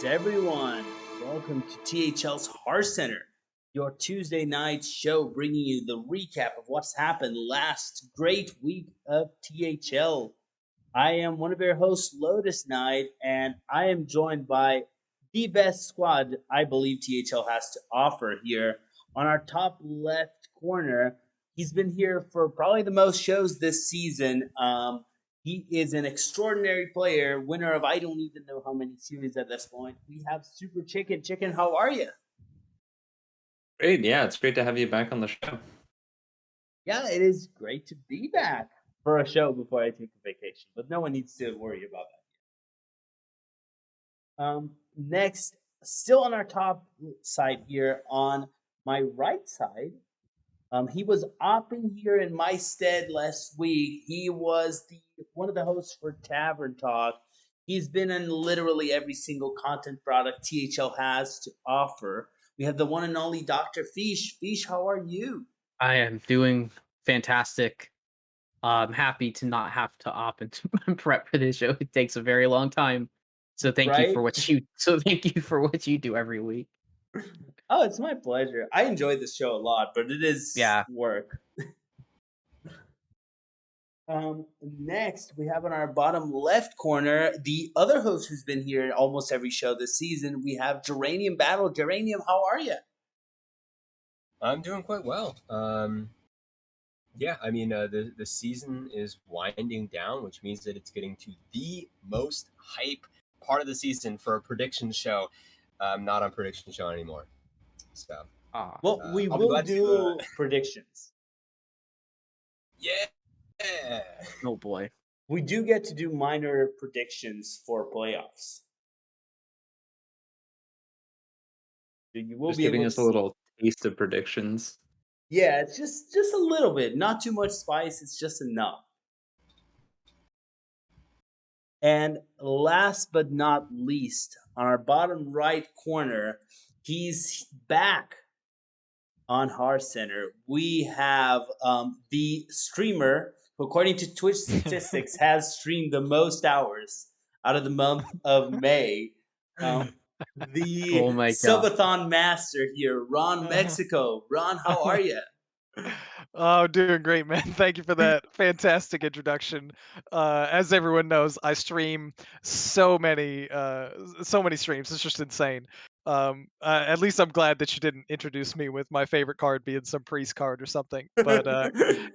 everyone. Welcome to THL's Hearthcenter, your Tuesday night show bringing you the recap of what's happened last great week of THL. I am one of your hosts, Lotus Knight, and I am joined by the best squad I believe THL has to offer here. On our top left corner, he's been here for probably the most shows this season. He is an extraordinary player, winner of I don't even know how many series at this point. We have Super Chicken. Chicken, how are you? Great, yeah, it's great to have you back on the show. Yeah, it is great to be back for a show before I take a vacation, but no one needs to worry about that. Next, still on our top side here, on my right side, he was opting here in my stead last week. He was one of the hosts for Tavern Talk. He's been in literally every single content product THL has to offer. We have the one and only Dr. Fish. Fish, how are you? I am doing fantastic. I'm happy to not have to opt into prep for this show. It takes a very long time. So thank you for Right? what you do every week. Oh, it's my pleasure. I enjoy this show a lot, but it is Yeah. work. Next, we have on our bottom left corner the other host who's been here almost every show this season. We have Geranium Battle. Geranium, how are you? I'm doing quite well. The season is winding down, which means that it's getting to the most hype part of the season for a prediction show. I'm not on prediction show anymore, so Well, we I'll be will glad do to. predictions. Yeah. Oh boy. We do get to do minor predictions for playoffs. So you will Just be giving able us a to. little taste of predictions. Yeah, it's just a little bit, not too much spice. It's just enough. And last but not least, on our bottom right corner, he's back on Hearthcenter. We have the streamer who, according to Twitch statistics, has streamed the most hours out of the month of May. The Oh my god. subathon master here, Ron Mexico. Ron, how are you? Oh, doing great, man. Thank you for that fantastic introduction. As everyone knows, I stream so many streams. It's just insane. At least I'm glad that you didn't introduce me with my favorite card being some priest card or something. But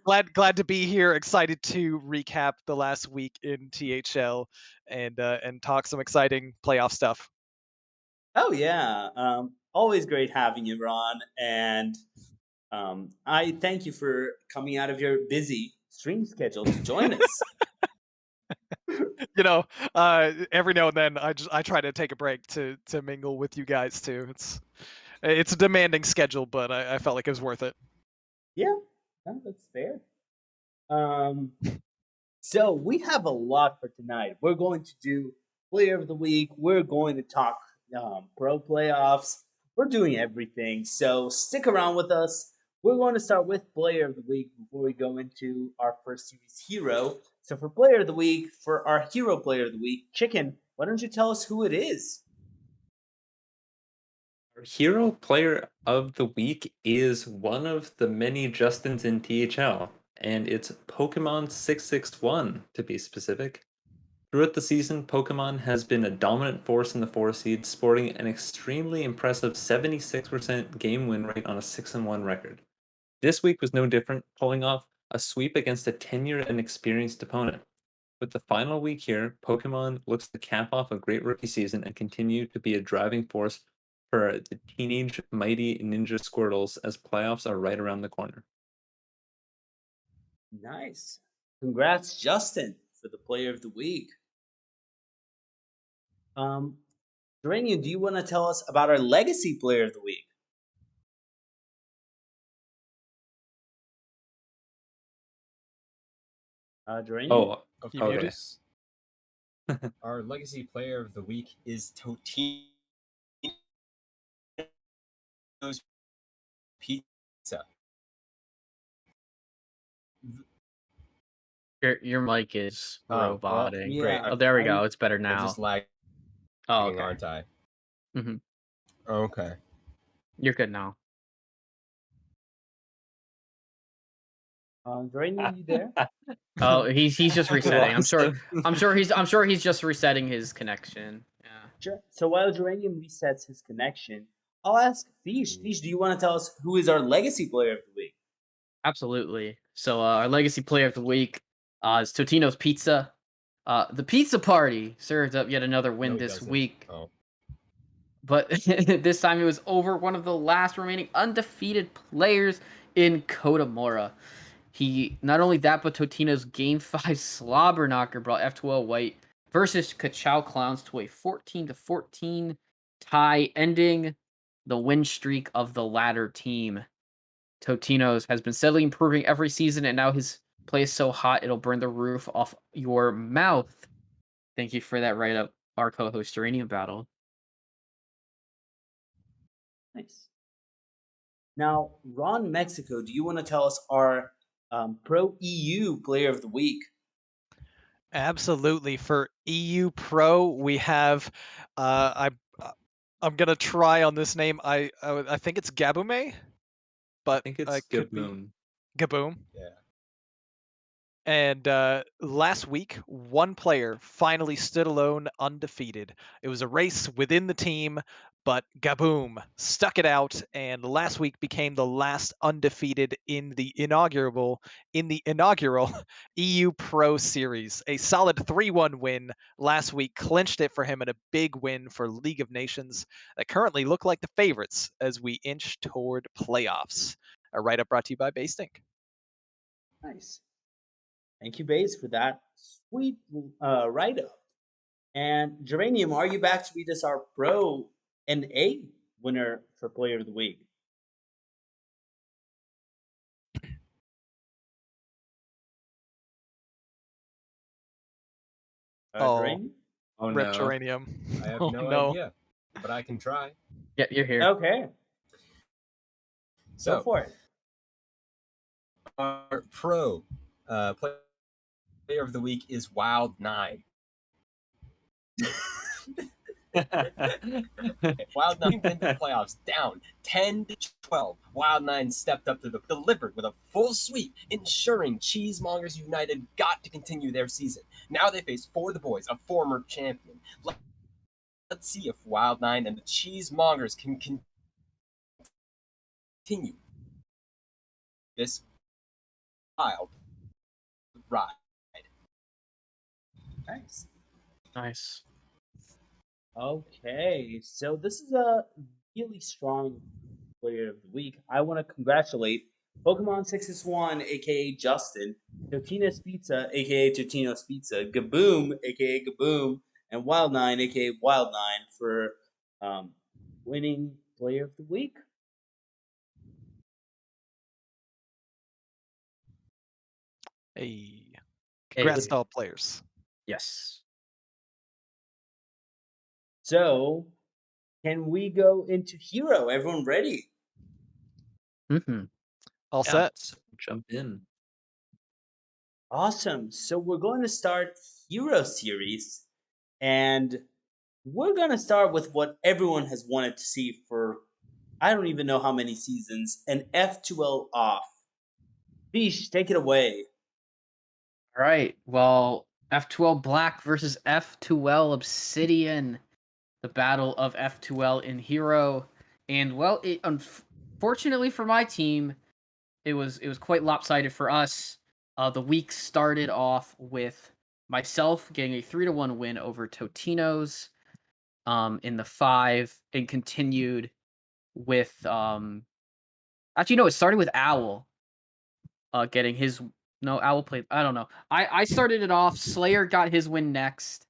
glad to be here. Excited to recap the last week in THL and talk some exciting playoff stuff. Oh yeah, always great having you, Ron. And I thank you for coming out of your busy stream schedule to join us. You know, every now and then I try to take a break to mingle with you guys too. It's a demanding schedule, but I felt like it was worth it. Yeah, no, that's fair. Um, so we have a lot for tonight. We're going to do Player of the Week. We're going to talk pro playoffs. We're doing everything. So stick around with us. We're going to start with Player of the Week before we go into our first series hero. So for Player of the Week, for our hero Player of the Week, Chicken, why don't you tell us who it is? Our hero player of the week is one of the many Justins in THL, and it's Pokemon 661 to be specific. Throughout the season, Pokemon has been a dominant force in the 4 seed, sporting an extremely impressive 76% game win rate on a 6-1 record. This week was no different, pulling off a sweep against a tenured and experienced opponent. With the final week here, Pokemon looks to cap off a great rookie season and continue to be a driving force for the teenage mighty Ninja Squirtles as playoffs are right around the corner. Nice. Congrats, Justin, for the Player of the Week. Duranian, do you want to tell us about our Legacy Player of the Week? Duranian? Oh, Of You muted? course. Our legacy player of the week is Totino's Pizza. Your mic is Oh, well, roboting. great. Yeah. Oh, there we I'm- go. It's better I'm now. just lagging, Oh, okay. aren't I? Okay. You're good now. Duranium, you there? Oh, he's just We resetting. lost him. I'm sure he's just resetting his connection. Yeah. Sure. So while Duranium resets his connection, I'll ask Fish. Fish, do you want to tell us who is our legacy player of the week? Absolutely. So our legacy player of the week is Totino's Pizza. The pizza party served up yet another win No, he this doesn't. week, Oh. but this time it was over one of the last remaining undefeated players in Kotamora. He not only that, but Totino's Game 5 slobber knocker brought F2L White versus Kachow Clowns to a 14-14 tie, ending the win streak of the latter team. Totino's has been steadily improving every season, and now his play is so hot it'll burn the roof off your mouth. Thank you for that write up, our co-host Uranium Battle. Nice. Now, Ron Mexico, do you want to tell us our Pro EU player of the week? Absolutely. For EU Pro, we have I'm gonna try on this name. I think it's Gabume, I but think it's could be Gaboom. Gaboom. Yeah. And last week, one player finally stood alone, undefeated. It was a race within the team, but Gaboom stuck it out, and last week became the last undefeated in the inaugural EU Pro Series. A solid 3-1 win last week clinched it for him, and a big win for League of Nations that currently look like the favorites as we inch toward playoffs. A write-up brought to you by Basting. Nice. Thank you, Baze, for that sweet write up. And Geranium, are you back to read us our Pro NA winner for player of the week? Oh. Geranium? Oh Rip no. Geranium. I have Oh, no no. idea, but I can try. Yeah, you're here. Okay, go So, for it. our pro player of the week is Wild9. Wild9 into the playoffs, down 10-12. Wild9 stepped up to the delivered with a full sweep, ensuring Cheesemongers United got to continue their season. Now they face For the Boys, a former champion. Let's see if Wild9 and the Cheesemongers can continue this wild ride. Nice. Nice. Okay, so this is a really strong player of the week. I want to congratulate Pokemon 661, aka Justin, Totino's Pizza, aka Totino's Pizza, Gaboom, aka Gaboom, and Wild9, aka Wild9, for winning player of the week. Hey. Congrats Hey. to all players. Yes. So, can we go into Hero? Everyone ready? Mm-hmm. All Yeah, set. let's jump in. Awesome. So we're going to start Hero Series, and we're going to start with what everyone has wanted to see for I don't even know how many seasons, an F2L off. Fish, take it away. All right. Well, F2L Black versus F2L Obsidian, the battle of F2L in Hero, and well, unfortunately for my team, it was quite lopsided for us. The week started off with myself getting a 3-1 win over Totino's in the 5, and continued with actually no, it started with Owl getting his no Owl played, I don't know. I started it off, Slayer got his win next,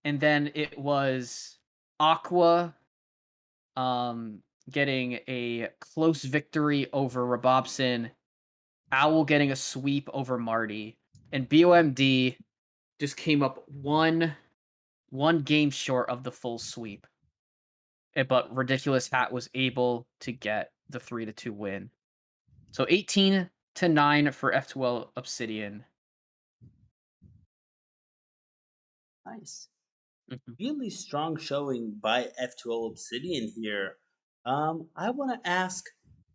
and then it was Aqua getting a close victory over Rabobson, Owl getting a sweep over Marty, and BOMD just came up one game short of the full sweep. But Ridiculous Hat was able to get the 3-2 win. So 18-9 for F2L Obsidian. Nice. Mhm. Really strong showing by F2L Obsidian here. I want to ask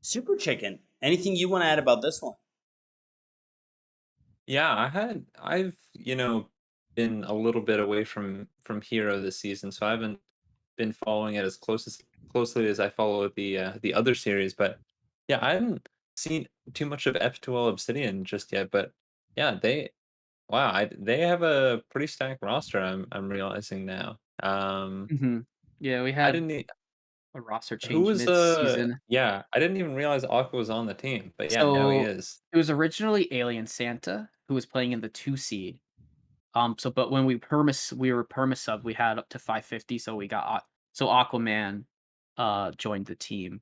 Super Chicken, anything you want to add about this one? Yeah, I've, been a little bit away from Hero this season, so I haven't been following it as closely as I follow the other series, but yeah, I haven't seen too much of F2L Obsidian just yet, but yeah, they have a pretty stacked roster. I'm realizing now. Yeah, we I had didn't. a roster Who change was mid-season. Yeah, I didn't even realize Aqua was on the team, but yeah, now he So is. it was originally Alien Santa who was playing in the 2 seed. But when we were perma sub, we had up to 550, so we got so Aquaman joined the team.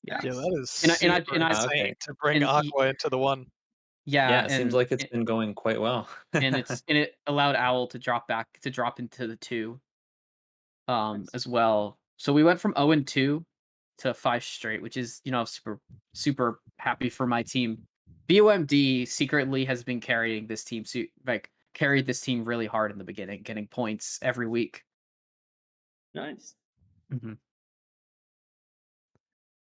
Yeah. Yeah, Nice. that is And I super and I insane Okay. to bring and y- Aqua into the one. yeah, Yeah, it seems like it's been going quite well. and it allowed Owl to drop into the 2 Nice. as well. So we went from 0-2 to 5 straight, which is, super happy for my team. BOMD secretly has been carrying this team carried this team really hard in the beginning, getting points every week. Nice. Mhm.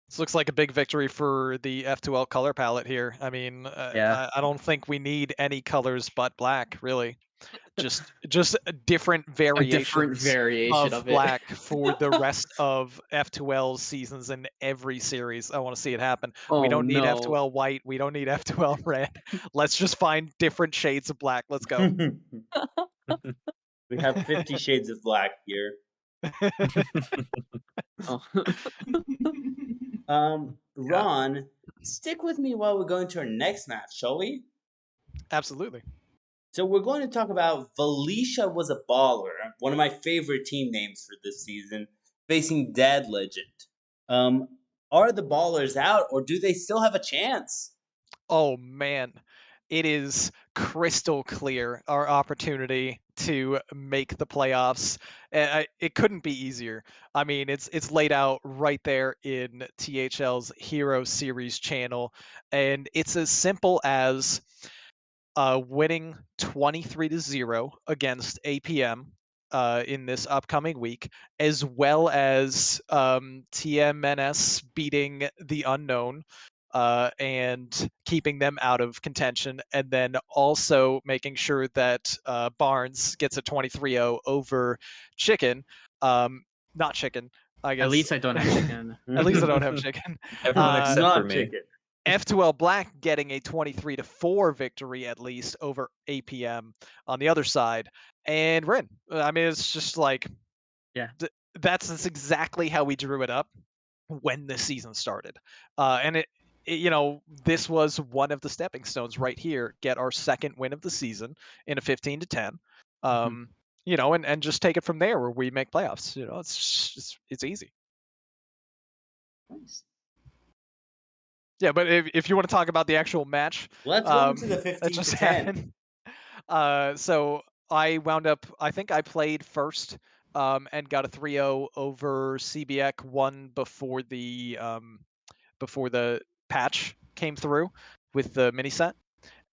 This looks like a big victory for the F2L color palette here. I mean, Yeah. I don't think we need any colors but black, really. Just different A different variations variation of of it. black for the rest of F2L seasons in every series. I want to see it happen. We Oh don't need no. F2L white. We don't need F2L red. Let's just find different shades of black. Let's go. We have 50 Shades of Black here. Oh. Yeah, Ron, stick with me while we're going to our next match, shall we? absolutely. So we're going to talk about Felicia was a baller, one of my favorite team names for this season, facing Dead Legend. Um, are the ballers out, or do they still have a chance? Oh man, it is crystal clear our opportunity to make the playoffs. It couldn't be easier. I mean, it's laid out right there in THL's Hero Series channel, and it's as simple as winning 23-0 against APM in this upcoming week, as well as TMNS beating the unknown and keeping them out of contention, and then also making sure that Barnes gets a 23-0 over Chicken. Not Chicken, I At guess. least I don't have chicken. At least I don't have Chicken. Everyone Uh, except for Not me. chicken. F2L Black getting a 23-4 victory at least over APM on the other side, and Rin. I mean, it's just like Yeah. that's exactly how we drew it up when the season started, and this was one of the stepping stones right here. Get our second win of the season in a 15-10, Mhm. and just take it from there where we make playoffs. It's easy. Nice. Yeah, but if you want to talk about the actual match, Let's go into the that 15 just to 10. happened. So I wound up. I think I played first, and got a 3-0 over CBX one before the patch came through with the mini set.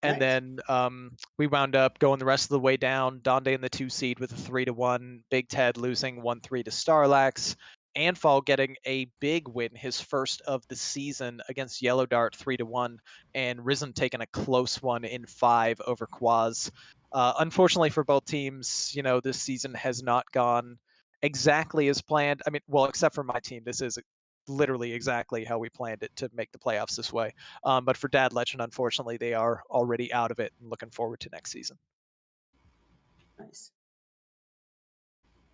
And Nice. then we wound up going the rest of the way down. Donde in the 2 seed with a 3-1. Big Ted losing 1-3 to Starlax. Anfall getting a big win, his first of the season against Yellow Dart 3-1, and Risen taking a close one in 5 over Quaz. Unfortunately for both teams, this season has not gone exactly as planned. I mean, well, except for my team, this is literally exactly how we planned it to make the playoffs this way. But for Dad Legend, unfortunately, they are already out of it and looking forward to next season. Nice.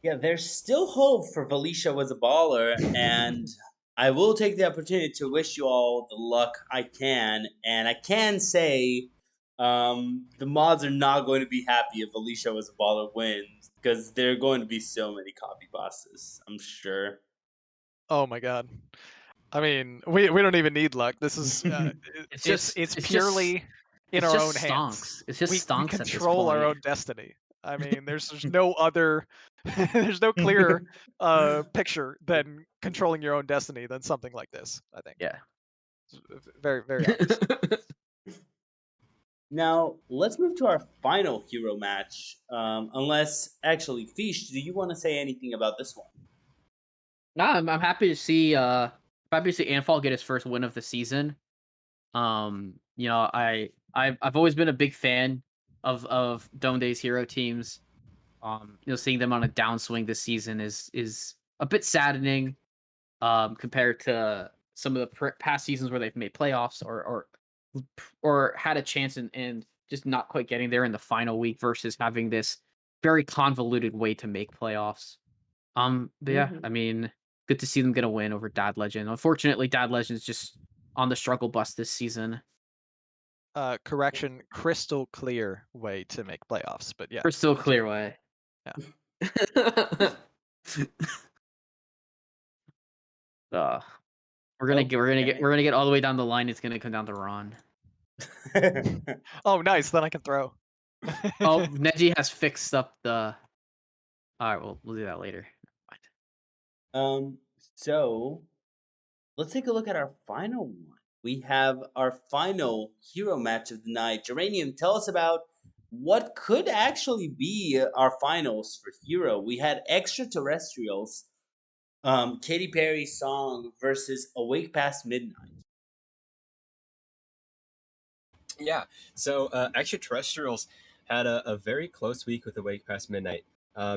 Yeah, there's still hope for Felicia was a baller, and I will take the opportunity to wish you all the luck I can. And I can say the mods are not going to be happy if Felicia was a baller wins, because there are going to be so many copy bosses, I'm sure. Oh my god. I mean, we don't even need luck. This is It's it's just it's it's just purely in it's our just own hands. stonks. It's just We stonks at this control our point. own destiny. I mean, there's no other there's no clearer picture than controlling your own destiny than something like this, I think. Yeah. It's very very obvious. Now let's move to our final hero match. Unless actually, Fish, do you want to say anything about this one? No, I'm happy to see Anfall get his first win of the season. I've always been a big fan of Dome Day's hero teams. Seeing them on a downswing this season is a bit saddening. Compared to some of the past seasons where they've made playoffs or had a chance and just not quite getting there in the final week versus having this very convoluted way to make playoffs. But yeah, I mean, good to see them get a win over Dad Legend. Unfortunately, Dad Legend's just on the struggle bus this season. Correction, crystal clear way to make playoffs, but yeah. Crystal continue. clear way. Yeah. uh, we're Okay. gonna get all the way down the line. It's gonna come down to Ron. Oh, nice. Then I can throw. Oh, Neji has fixed up the. All right, we'll do that later. So let's take a look at our final one. We have our final hero match of the night. Geranium, tell us about what could actually be our finals for hero. We had extraterrestrials, Katy Perry's song versus Awake Past Midnight. Yeah, so extraterrestrials had a very close week with Awake Past Midnight.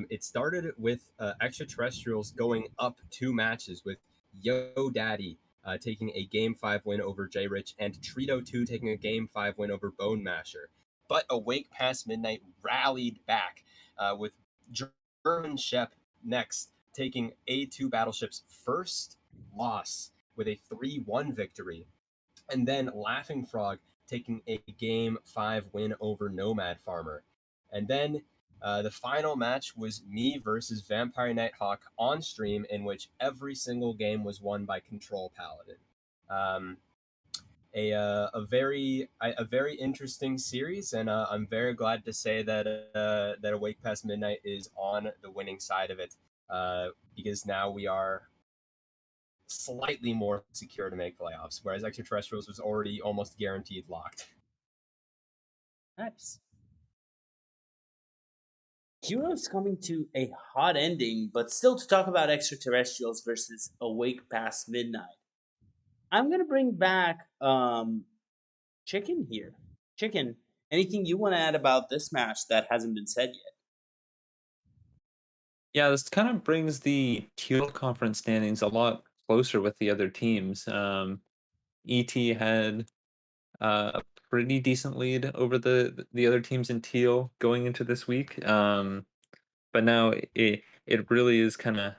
It started with extraterrestrials going up 2 matches with Yo Daddy taking a Game 5 win over J Rich and Trito 2 taking a Game 5 win over Bone Masher. But Awake Past Midnight rallied back with German Shep next taking A2 Battleship's first loss with a 3-1 victory. And then Laughing Frog taking a Game 5 win over Nomad Farmer. And then the final match was me versus Vampire Nighthawk on stream, in which every single game was won by Control Paladin. A very interesting series, and I'm very glad to say that that Awake Past Midnight is on the winning side of it, because now we are slightly more secure to make playoffs, whereas extraterrestrials was already almost guaranteed locked. Nice. Heroes coming to a hot ending, but still to talk about extraterrestrials versus Awake Past Midnight. I'm gonna bring back Chicken here. Chicken, anything you want to add about this match that hasn't been said yet? Yeah, this kind of brings the Teal Conference standings a lot closer with the other teams. ET had a pretty decent lead over the other teams in Teal going into this week. But now it really is kind of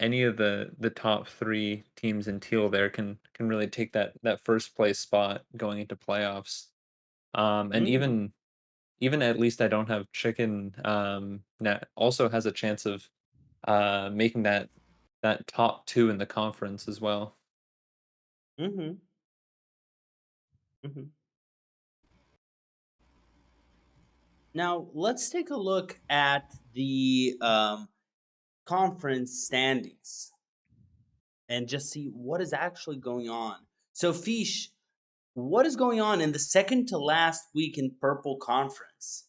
any of the top 3 teams in Teal there can really take that first place spot going into playoffs. And even at least I don't have Chicken that also has a chance of making that top 2 in the conference as well. Mm-hmm. Mm-hmm. Now let's take a look at the conference standings and just see what is actually going on. So, Fish, what is going on in the second to last week in Purple Conference?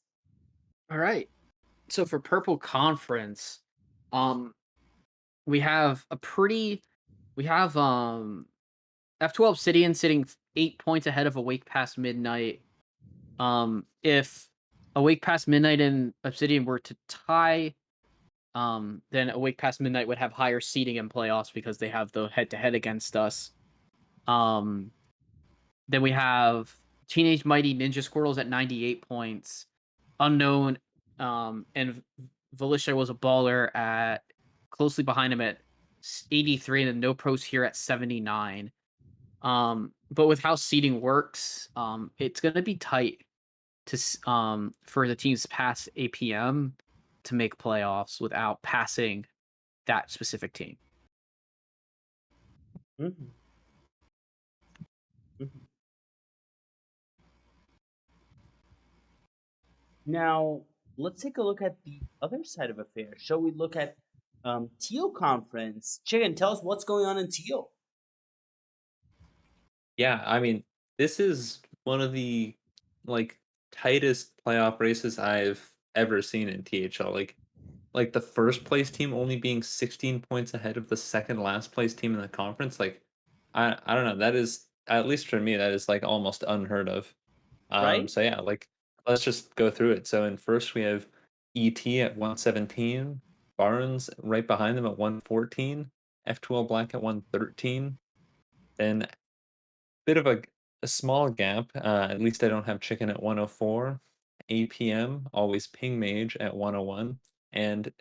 All right. So for Purple Conference, we have F12 Obsidian sitting 8 points ahead of Awake Past Midnight. If Awake Past Midnight and Obsidian were to tie, then Awake Past Midnight would have higher seeding in playoffs because they have the head-to-head against us. Then we have Teenage Mighty Ninja Squirrels at 98 points. Unknown, and Volitia was a baller at closely behind him at 83, and then No Pros here at 79. But with how seeding works, it's gonna be tight for the teams past APM to make playoffs without passing that specific team. Mm-hmm. Mm-hmm. Now, let's take a look at the other side of affairs. Shall we look at Teal Conference? Chicken, tell us what's going on in Teal. Yeah, I mean, this is one of the like tightest playoff races I've ever seen in THL. Like the first place team only being 16 points ahead of the second last place team in the conference. Like I don't know. That is, at least for me, that is like almost unheard of. Right? So yeah, like let's just go through it. So in first we have ET at 117, Barnes right behind them at 114, F2L Black at 113. Then bit of a small gap. At least I don't have Chicken at 104. APM, always Ping Mage at 101. And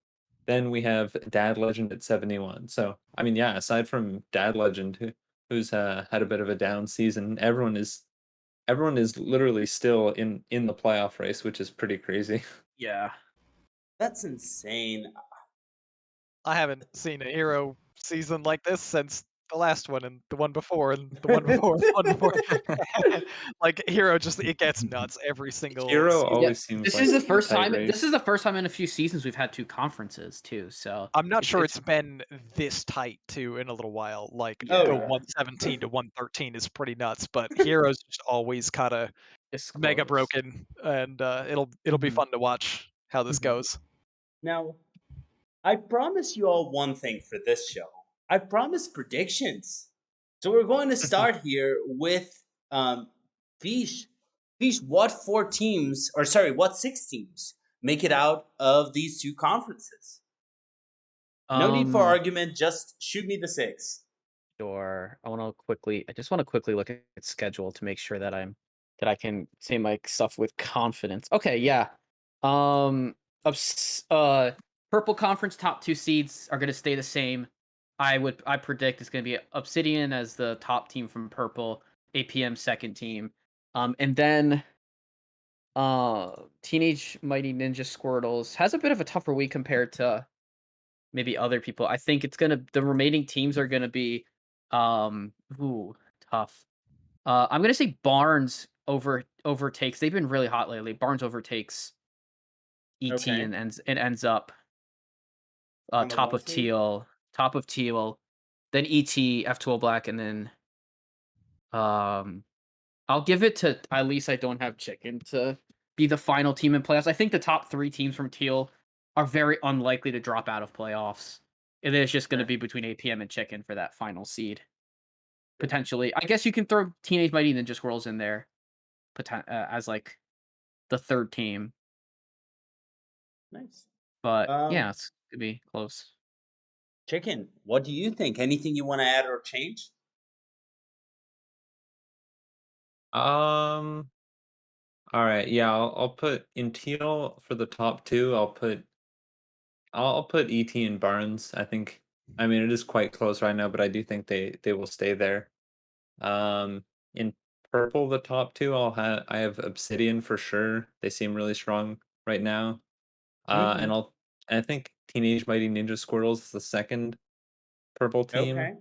then we have Dad Legend at 71. So, I mean, yeah, aside from Dad Legend, who's had a bit of a down season, everyone is literally still in the playoff race, which is pretty crazy. Yeah. That's insane. I haven't seen a hero season like this since the last one and the one before and the one before and the one before. Like hero just it gets nuts every single Hero season. Yeah, always seems this like is the a first tight time. This race. is the first time in a few seasons we've had two conferences too. So I'm not sure it's it's been this tight too in a little while. Like Oh, the yeah. 117 to 113 is pretty nuts, but heroes just always kind of it's mega close. broken, and it'll be Mhm. fun to watch how this Mhm. goes. Now, I promise you all one thing for this show. I promise predictions. So we're going to start here with Fish. Fish, what what 6 teams make it out of these two conferences? No need for Um, argument, just shoot me the 6. sure. I just want to quickly look at schedule to make sure that I can say my stuff with confidence. Okay, yeah. Um, Purple Conference top two seeds are going to stay the same. I predict it's going to be Obsidian as the top team from Purple, APM second team, and then Teenage Mighty Ninja Squirtles has a bit of a tougher week compared to maybe other people. I think the remaining teams are gonna be ooh, tough. I'm gonna say Barnes overtakes. They've been really hot lately. Barnes overtakes ET Okay. and ends up On the top one of seed? Teal, then ET, F12 Black, and then um I'll give it to, at least I don't have Chicken to be the final team in playoffs. I think the top three teams from Teal are very unlikely to drop out of playoffs. It is just going to Okay. be between APM and Chicken for that final seed. Potentially, I guess you can throw Teenage Mighty Ninja Squirrels in there, as like the third team. Nice. But Um, yeah, it's gonna be close. Chicken, what do you think? Anything you want to add or change? Um, all right, yeah, I'll put in teal for the top two. I'll put ET and Barnes. I mean it is quite close right now, but I do think they will stay there. In purple, the top two, I have Obsidian for sure. They seem really strong right now. Mm-hmm. And I think Teenage Mighty Ninja Squirrels is the second purple team. Okay.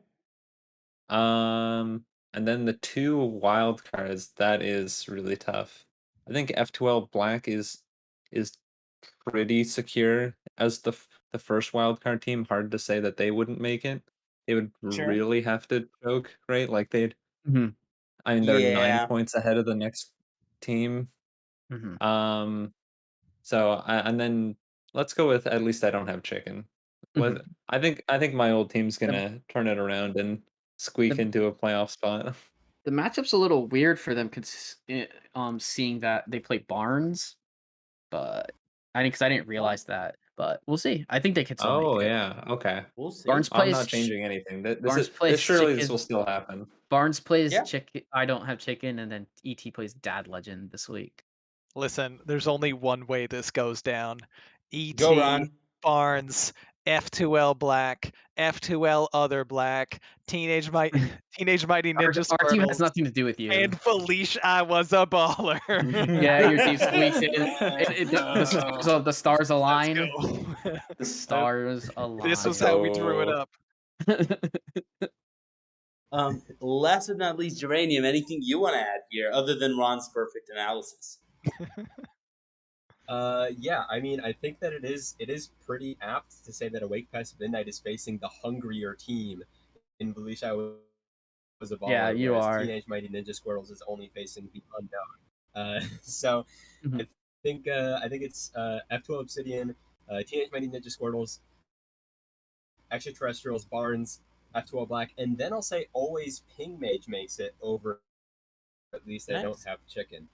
Um, and then the two wild cards, that is really tough. I think F2L Black is pretty secure as the first wild card team. Hard to say that they wouldn't make it. They would Sure. really have to choke, right? Like Hmm. I mean, they're 9 Yeah. points ahead of the next team. Hmm. Um, and then let's go with, at least I don't have Chicken. Hmm. I think my old team's The, gonna turn it around and squeak the into a playoff spot. the matchup's a little weird for them, seeing that they play Barnes, but I didn't Well, realize that. But we'll see. I think they could still make Oh it. yeah, okay. we'll Barnes see. I'm plays not changing anything. Barnes This plays surely this will chicken. still happen. Barnes plays Yeah. chicken. I don't have chicken, and then ET plays Dad Legend this week. Listen, there's only one way this goes down. Go, ET, Ron. Barnes, F2L Black, F2L Other Black, Teenage Mighty Ninja Our team has Squirtles, nothing to do with you. and Felicia I was a baller. Yeah, your team squeaks in. The stars Let's align. go. The stars This was Let's align. how we drew it go. up. Last but not least, Geranium, anything you want to add here other than Ron's perfect analysis? Yeah, I mean, I think that it is pretty apt to say that Awake Past Midnight is facing the hungrier team in Felicia was a Yeah, baller, you whereas are. Teenage Mighty Ninja Squirrels is only facing the unknown. So Mhm. I think it's F12 Obsidian, Teenage Mutant Ninja Squirtles, Extraterrestrials, Barnes, F12 Black, and then I'll say always Ping Mage makes it over. At least they don't Nice. have Chicken.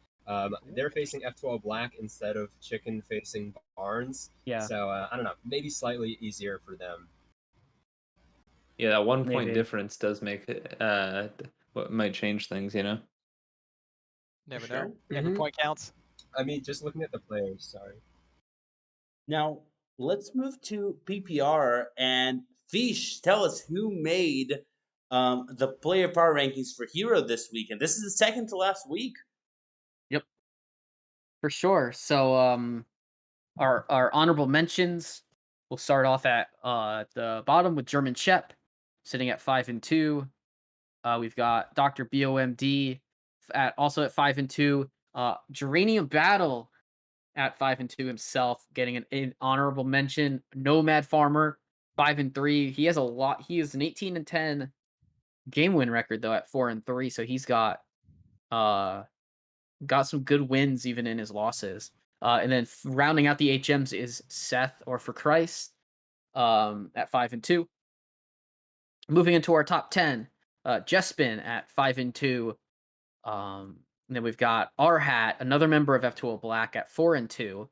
They're facing F12 Black instead of Chicken facing Barnes. Yeah, So I don't know, maybe slightly easier for them. Yeah, that 1 point maybe. difference does make it what might change things, you know. Never know. Sure. Every Mhm. point counts. I mean, just looking at the players. Sorry. Now let's move to PPR and Fish. Tell us who made the player power rankings for Hero this week, and this is the second to last week. Yep, for sure. So our honorable mentions. We'll start off at the bottom with German Shep, sitting at 5-2. We've got Dr. BOMD at also at 5-2. Geranium Battle at 5-2 himself, getting an honorable mention. Nomad Farmer 5-3. He has a lot. He is an 18-10 game win record though at 4-3. So he's uh got some good wins even in his losses. And then rounding out the HMs is Seth or For Christ at 5-2. Moving into our top 10, Jespin at 5-2. And then we've got R Hat, another member of F2O Black at 4-2.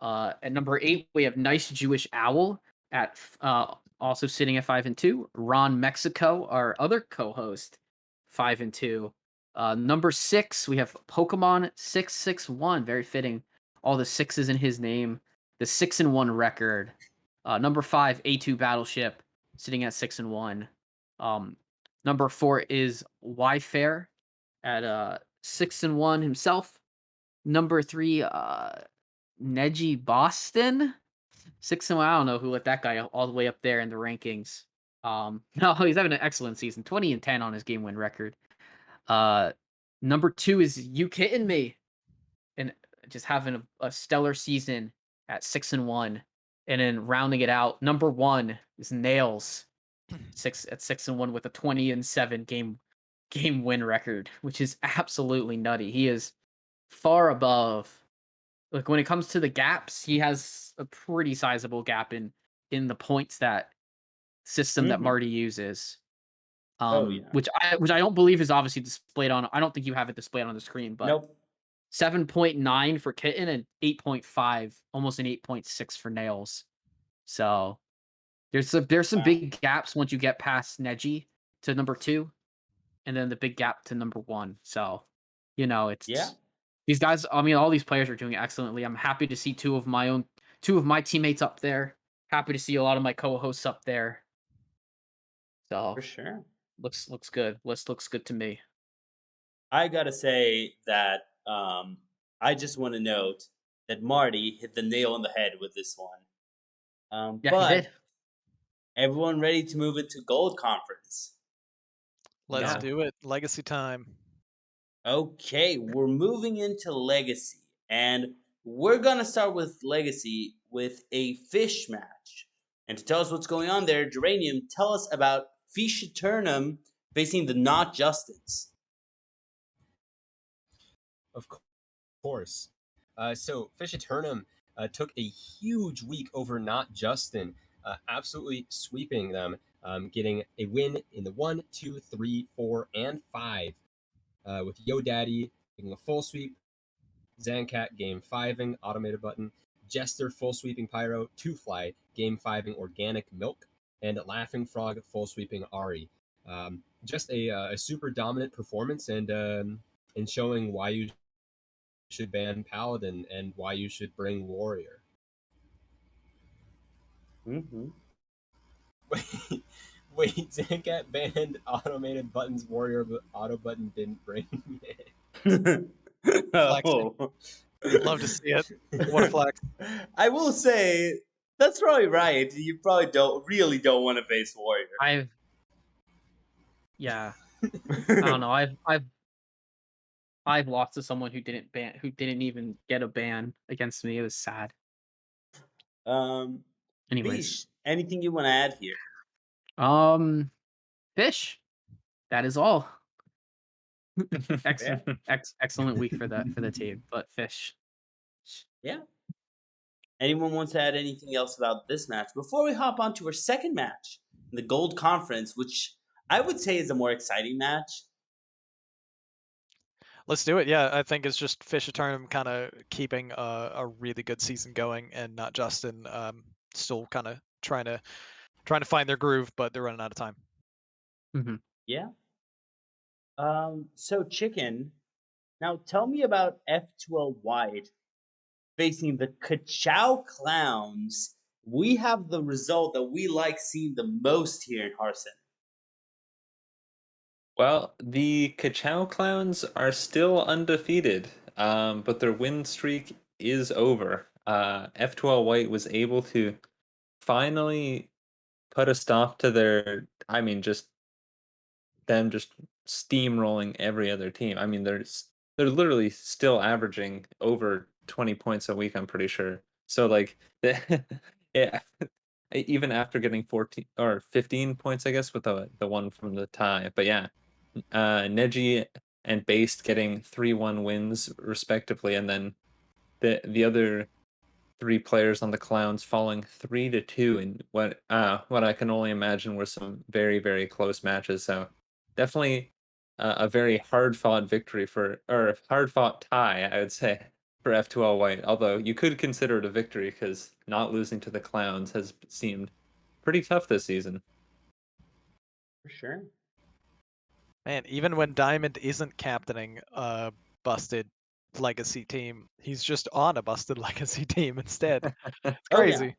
At number 8, we have Nice Jewish Owl at also sitting at 5-2. Ron Mexico, our other co-host, 5-2. Number 6, we have Pokemon 661. Very fitting. All the sixes in his name. The 6-1 record. Number 5, A2 Battleship, sitting at 6-1. Number 4 is Wyfair at 6-1 himself. Number 3, Neji Boston, 6-1. I don't know who let that guy all the way up there in the rankings. No, he's having an excellent season, 20-10 on his game win record. Uh, Number 2 is You Kidding Me, and just having a stellar season at 6-1. And then rounding it out, number 1 is Nails, 6-1 with a 20-7 game win record, which is absolutely nutty. He is far above. Like when it comes to the gaps, he has a pretty sizable gap in the points that system that Mhm. Marty uses. Oh yeah. Which I don't believe is obviously displayed on. I don't think you have it displayed on the screen, but Nope. 7.9 for Kitten and 8.5, almost an 8.6 for Nails. So there's some Wow. big gaps once you get past Neji to number 2, and then the big gap to number 1. So, Yeah. it's these guys. I mean, all these players are doing excellently. I'm happy to see two of my teammates up there. Happy to see a lot of my co-hosts up there. So For sure. looks good. Looks good to me. I gotta say that I just want to note that Marty hit the nail on the head with this one. Yeah, he did. But everyone ready to move into Gold Conference? Let's Yeah. do it. Legacy time. Okay, we're moving into Legacy, and we're gonna start with Legacy with a fish match. And to tell us what's going on there, Geranium, tell us about Fish Eternum facing the Not Justins. Of course. So Fish Eternum took a huge week over Not Justin, absolutely sweeping them, getting a win in the 1, 2, 3, 4, and 5, with Yo Daddy taking a full sweep, Zancat game 5ing automated button, Jester full sweeping Pyro, 2 Fly game 5ing organic milk, and Laughing Frog full sweeping Ari. Just a super dominant performance, and showing why you should ban Paladin and why you should bring Warrior. Mm-hmm. Wait, wait, Zancat banned automated buttons Warrior, but auto button didn't bring it. Flexing. Oh. Love to see it. What a flex. I will say that's probably right. You probably don't want to face Warrior. Yeah. I don't know. I've lost to someone who didn't even get a ban against me. It was sad. um, Anyways, Fish, anything you want to add here? um, fish. That is all. Excellent week for the team, but Fish. Yeah. Anyone wants to add anything else about this match before we hop on to our second match in the Gold Conference, which I would say is a more exciting match? Let's do it. Yeah, I think it's just Fish Eternum kind of keeping a really good season going, and not Justin still kind of trying to find their groove, but they're running out of time. Mm-hmm. Yeah. So Chicken, now tell me about F2L White facing the Kachow Clowns. We have the result that we like seeing the most here in Hearthcenter. Well, the Kachow Clowns are still undefeated, but their win streak is over. F12 White was able to finally put a stop to their, I mean, just them just steamrolling every other team. I mean, they're literally still averaging over 20 points a week, I'm pretty sure. So like yeah, even after getting 14 or 15 points, I guess, with the one from the tie. But yeah, Neji and Based getting 3-1 wins respectively, and then the other three players on the Clowns falling 3-2 in what I can only imagine were some very, very close matches. So definitely a very hard fought victory or hard fought tie, I would say, for F2L White. Although you could consider it a victory because not losing to the Clowns has seemed pretty tough this season. For sure. Man, even when Diamond isn't captaining a busted legacy team, he's just on a busted legacy team instead. It's Oh yeah. crazy.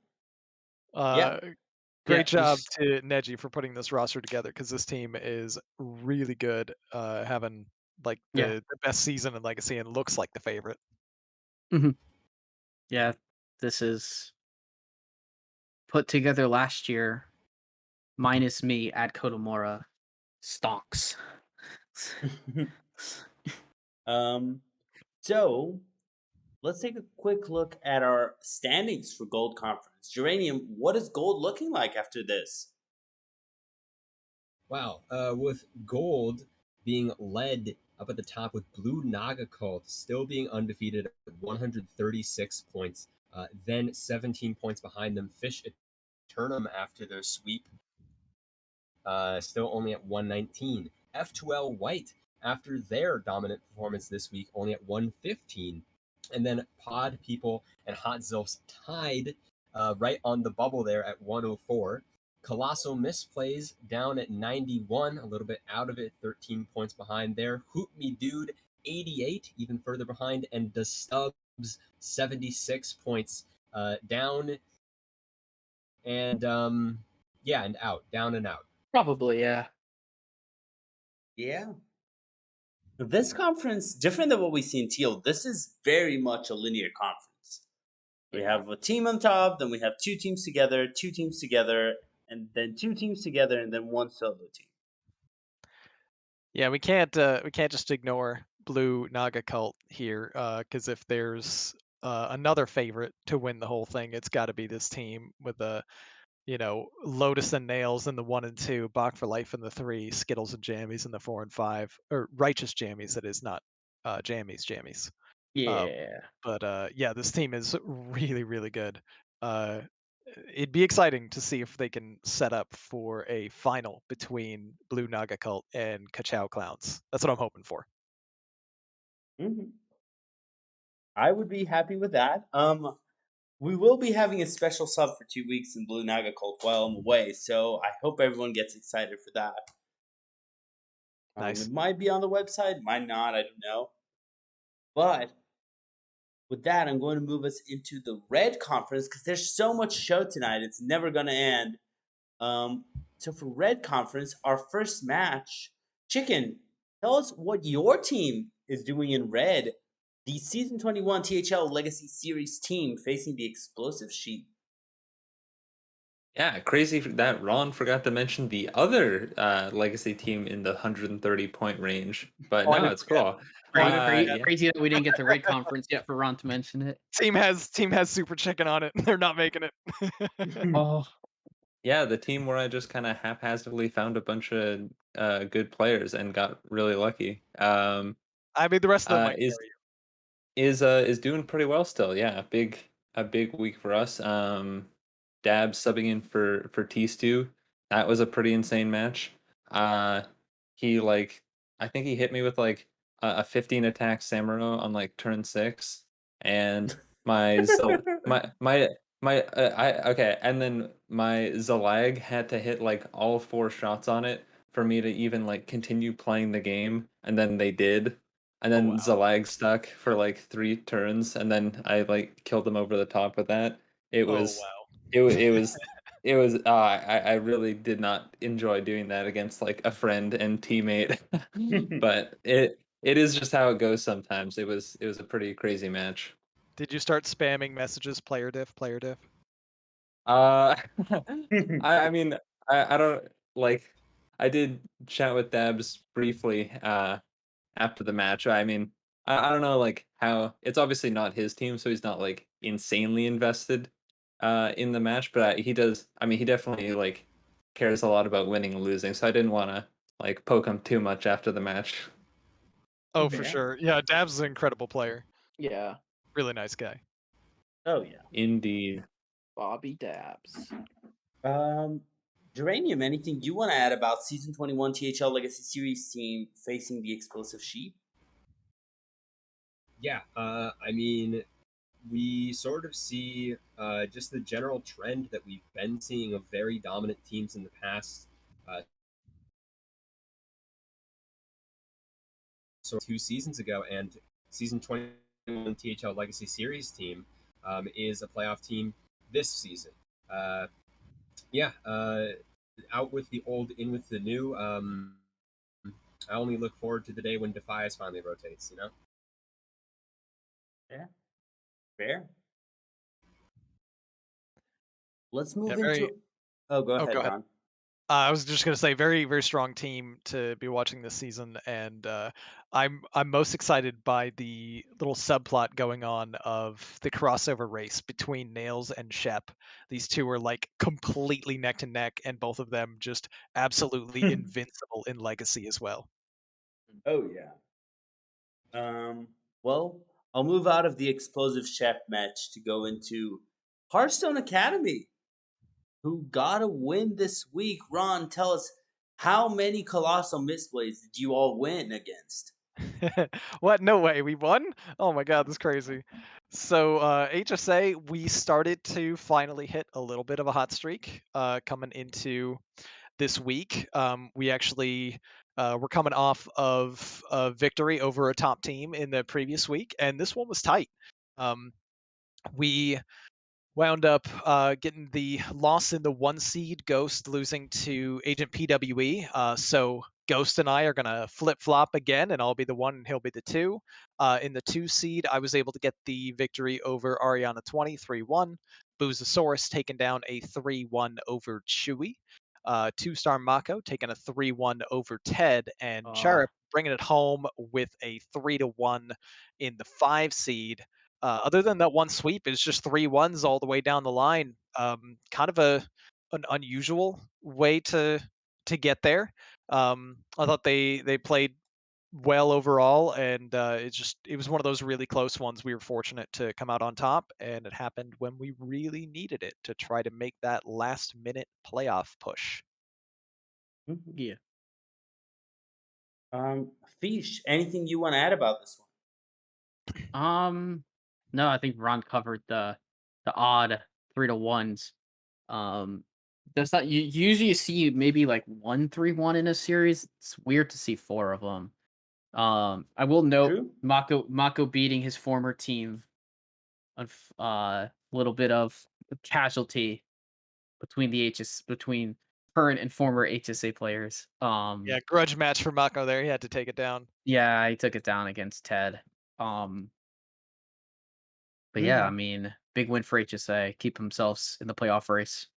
Yeah. Great job this- to Neji for putting this roster together, because this team is really good, having like Yeah. the best season in Legacy and looks like the favorite. Yeah, this is put together last year, minus me at Kodomora. Stonks. um, so let's take a quick look at our standings for Gold Conference. Geranium, what is Gold looking like after this? Wow. With Gold being led up at the top with Blue Naga Cult still being undefeated at 136 points. Then 17 points behind them, Fish Eternum after their sweep, still only at 119. F2L White after their dominant performance this week, only at 115. And then Pod People and Hot Zilfs tied right on the bubble there at 104. Colossal Misplays down at 91, a little bit out of it, 13 points behind there. Hoot Me Dude, 88, even further behind. And The Stubbs, 76 points down. And and out, down and out. Probably, yeah. Yeah. This conference, different than what we see in Teal, this is very much a linear conference. We have a team on top, then we have two teams together, and then two teams together, and then one solo team. Yeah, we can't just ignore Blue Naga Cult here, because if there's another favorite to win the whole thing, it's got to be this team with the Lotus and Nails in the 1 and 2, Bach for Life in the 3, Skittles and Jammies in the 4 and 5, or Righteous Jammies, that is, not Jammies. Yeah. But yeah, this team is really, really good. It'd be exciting to see if they can set up for a final between Blue Naga Cult and Kachow Clowns. That's what I'm hoping for. Mm-hmm. I would be happy with that. We will be having a special sub for 2 weeks in Blue Naga Cult while I'm away, so I hope everyone gets excited for that. Nice. It might be on the website, might not, I don't know. But with that, I'm going to move us into the Red Conference because there's so much show tonight, it's never going to end. So for Red Conference, our first match, Chicken, tell us what your team is doing in Red. The Season 21 THL Legacy Series team facing the Explosive Sheep. Yeah, crazy that Ron forgot to mention the other legacy team in the 130 point range. But Oh, I no, know. it's cool. Crazy, Yeah. crazy that we didn't get the Red Conference yet for Ron to mention it. Team has Super Chicken on it. They're not making it. Oh, Yeah, the team where I just kind of haphazardly found a bunch of good players and got really lucky. I mean, the rest of them might Is carry you. is doing pretty well still. Yeah, a big week for us. Dab subbing in for T Stew. That was a pretty insane match. Uh, he like I think he hit me with like a 15 attack Samuro on like turn 6, and my Zal- my I okay, and then my Zalag had to hit like all 4 shots on it for me to even like continue playing the game, and then they did. And Oh, then wow. Zalag stuck for like 3 turns, and then I like killed him over the top with that. It Oh was wow. it was it was I really did not enjoy doing that against like a friend and teammate. But it is just how it goes sometimes. It was a pretty crazy match. Did you start spamming messages? Player diff, player diff. Uh I mean I don't like I did chat with Dabs briefly after the match. I mean, I don't know like how it's obviously not his team, so he's not like insanely invested in the match, but he does. I mean, he definitely like cares a lot about winning and losing. So I didn't want to like poke him too much after the match. Oh, for Fair. sure. Yeah, Dabs is an incredible player. Yeah, Really nice guy. Oh, yeah. Indeed. Bobby Dabs. Geranium, anything you want to add about Season 21 THL Legacy Series team facing the Explosive Sheep? Yeah, I mean, we sort of see just the general trend that we've been seeing of very dominant teams in the past. So 2 seasons ago, and season 21 THL Legacy Series team is a playoff team this season. Uh, yeah, out with the old, in with the new. I only look forward to the day when Defias finally rotates. Yeah. Fair. Let's Yeah, move very. into. Oh, go Oh, ahead, go ahead. Ron. I was just gonna say, very, very strong team to be watching this season, and I'm most excited by the little subplot going on of the crossover race between Nails and Shep. These two are like completely neck to neck, and both of them just absolutely invincible in Legacy as well. Oh, yeah. Well, I'll move out of the Explosive Chef match to go into Hearthstone Academy, who got a win this week. Ron, tell us, how many colossal misplays did you all win against? What? No way. We won? Oh my god, that's crazy. So HSA, we started to finally hit a little bit of a hot streak coming into this week. We actually were coming off of a victory over a top team in the previous week, and this one was tight. We wound up getting the loss in the 1 seed, Ghost losing to Agent PWE. So Ghost and I are going to flip flop again, and I'll be the 1 and he'll be the 2. In the 2 seed, I was able to get the victory over Ariana 20, 3-1. Boozosaurus taking down a 3-1 over Chewy. 2-star Mako taking a 3-1 over Ted, and Cherub bringing it home with a 3-1 in the 5 seed. Other than that one sweep, it's just 3-1s all the way down the line. Kind of an unusual way to get there. I thought they played well overall, and it was one of those really close ones. We were fortunate to come out on top, and it happened when we really needed it to try to make that last minute playoff push. Mhm. Yeah. Fish, anything you want to add about this one? No, I think Ron covered the odd 3-1s. There's not you usually see maybe like 1-3-1 in a series. It's weird to see 4 of them. I will note True. Mako beating his former team. A little bit of casualty between current and former HSA players. Yeah, grudge match for Mako there. He had to take it down. Yeah, he took it down against Ted. But yeah, I Mhm. mean, big win for HSA. Keep themselves in the playoff race.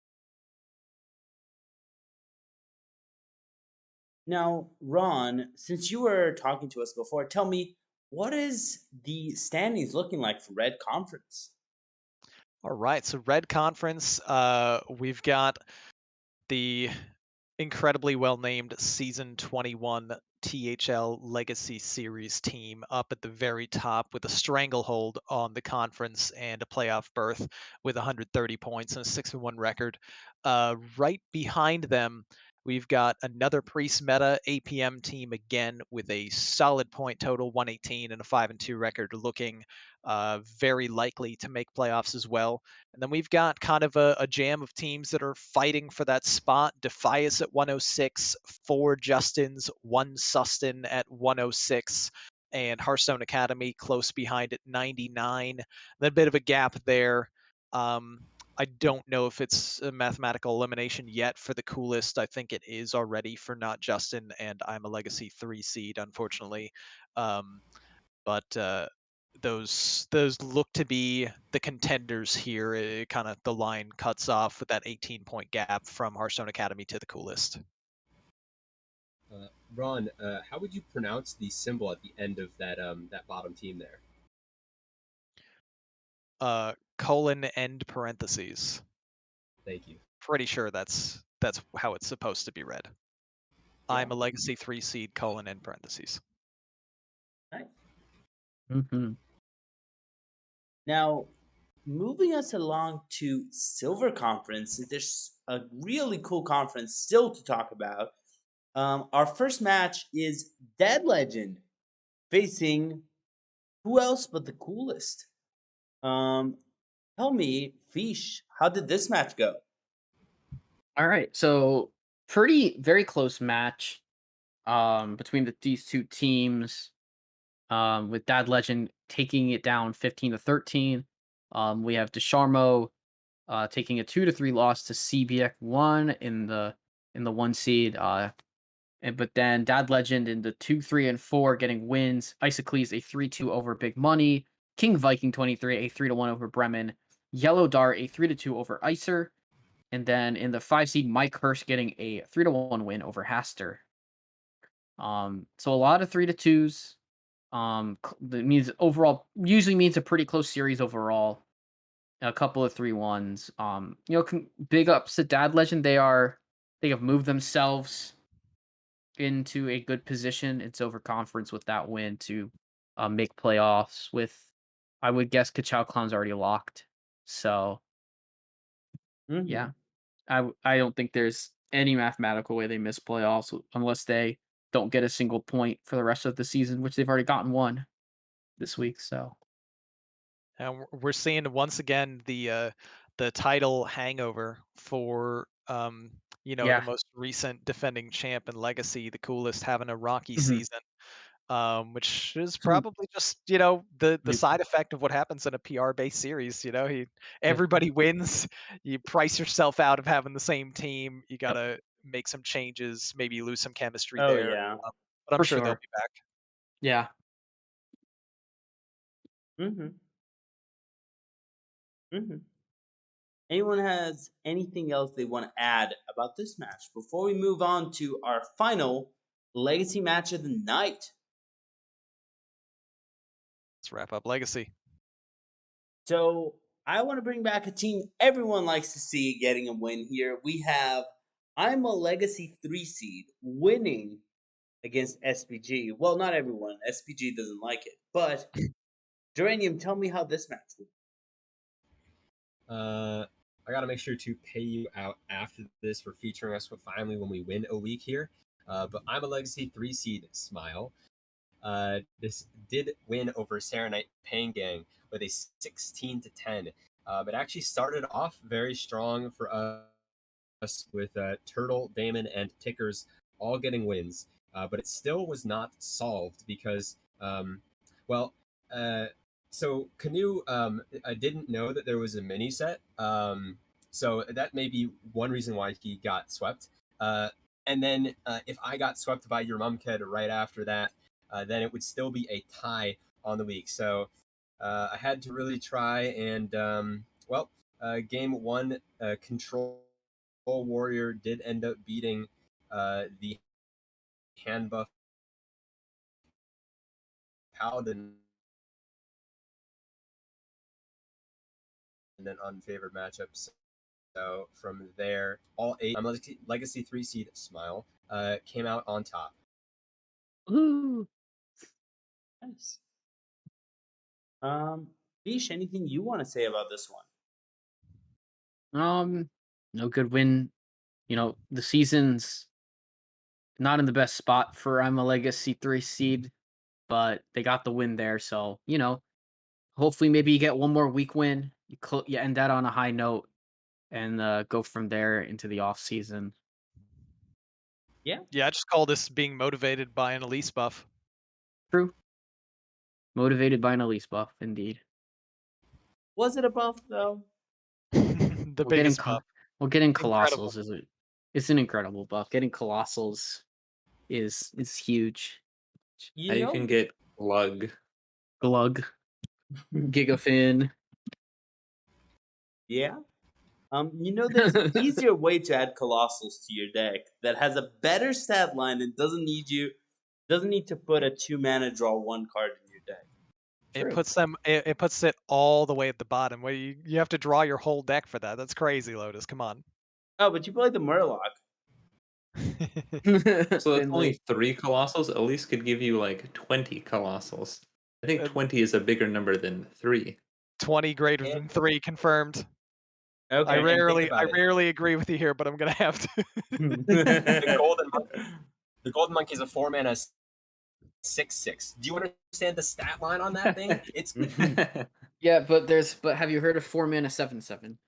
Now, Ron, since you were talking to us before, tell me, what is the standings looking like for Red Conference? All right, so Red Conference, we've got the incredibly well named Season 21 THL Legacy Series team up at the very top with a stranglehold on the conference and a playoff berth with 130 points and a 6-1 record. Right behind them, we've got another Priest-Meta APM team again with a solid point total, 118 and a 5-2 record, looking very likely to make playoffs as well. And then we've got kind of a jam of teams that are fighting for that spot. Defias at 106, 4 Justins, 1 Sustin at 106, and Hearthstone Academy close behind at 99. Then a bit of a gap there. I don't know if it's a mathematical elimination yet for the coolest. I think it is already for Not Justin, and I'm a Legacy 3 seed, unfortunately. But those look to be the contenders here. Kind of the line cuts off with that 18-point gap from Hearthstone Academy to the coolest. Ron, how would you pronounce the symbol at the end of that bottom team there? Colon end parentheses. Thank you. Pretty sure that's how it's supposed to be read. Yeah. I'm a Legacy 3 seed, colon end parentheses. Nice. Mm-hmm. Now, moving us along to Silver Conference, there's a really cool conference still to talk about. Our first match is Dead Legend facing who else but the coolest? Tell me, Fish, how did this match go? All right, so very close match between these two teams. With Dad Legend taking it down 15-13. We have Desharmo taking a 2-3 loss to CBX1 in the 1 seed. But then Dad Legend in the 2, 3, and 4 getting wins. Isocles a 3-2 over Big Money. King Viking 23 a 3-1 over Bremen. Yellow Dart a 3-2 over Icer. And then in the 5 seed, Mike Hirsch getting a 3-1 win over Haster. So a lot of 3-2s. That means overall usually means a pretty close series overall. A couple of 3-1s. Big ups to Dad Legend. They have moved themselves into a good position in Silver Conference with that win to make playoffs. With, I would guess, Kachow Clown's already locked. So Mhm. yeah, I don't think there's any mathematical way they miss playoffs unless they don't get a single point for the rest of the season, which they've already gotten one this week. So And we're seeing once again the title hangover for the yeah. most recent defending champ and Legacy, the coolest, having a rocky Mhm. season. Which is So, probably just the Yep. side effect of what happens in a PR-based series. Yep. Everybody wins. You price yourself out of having the same team. You Yep. gotta make some changes. Maybe lose some chemistry Oh there. yeah. But I'm For sure they'll sure. be back. Yeah. Mhm. Mhm. Anyone has anything else they want to add about this match before we move on to our final legacy match of the night? Let's wrap up Legacy. So I want to bring back a team everyone likes to see getting a win here. We have I'm a Legacy 3 seed winning against SPG. Well, not everyone. SPG doesn't like it. But Geranium, tell me how this match went. I gotta make sure to pay you out after this for featuring us finally when we win a week here. But I'm a Legacy 3 seed, Smile. This did win over Serenite Pain Gang with a 16-10. It actually started off very strong for us with Turtle, Damon, and Tickers all getting wins. But it still was not solved because, well, uh, so Canoe I didn't know that there was a mini set. So that may be one reason why he got swept. And then if I got swept by your mum kid right after that, then it would still be a tie on the week. So I had to really try and, game one, Control Warrior did end up beating the hand buff Paladin in an unfavored matchup. So from there, all 8 Legacy 3 seed Smile came out on top. Woo. Nice. Bish, anything you want to say about this one? No good win. The season's not in the best spot for I'm a Legacy 3 seed, but they got the win there. So, hopefully maybe you get one more week win. You end that on a high note and go from there into the off season. Yeah. Yeah, I just call this being motivated by an Elise buff. True. Motivated by an Elise buff, indeed. Was it a buff though? The biggest buff. Well, getting Incredible. Colossals it's an incredible buff. Getting Colossals is huge. Now you can get Glug. Glug, Gigafin. Yeah. There's an easier way to add Colossals to your deck that has a better stat line and doesn't need to put a 2-mana draw 1 card in your deck. It puts it all the way at the bottom where you have to draw your whole deck for that. That's crazy, Lotus. Come on. Oh, but you played the Murloc. So it's only 3 Colossals. At least could give you like 20 Colossals. I think 20 is a bigger number than 3. 20 greater than 3 confirmed. Okay. I And think rarely about it. rarely agree with you here, but I'm gonna have to. The Golden Monkey is a 4-mana 6/6. Do you understand the stat line on that thing? It's Yeah, but have you heard of 4-mana 7/7?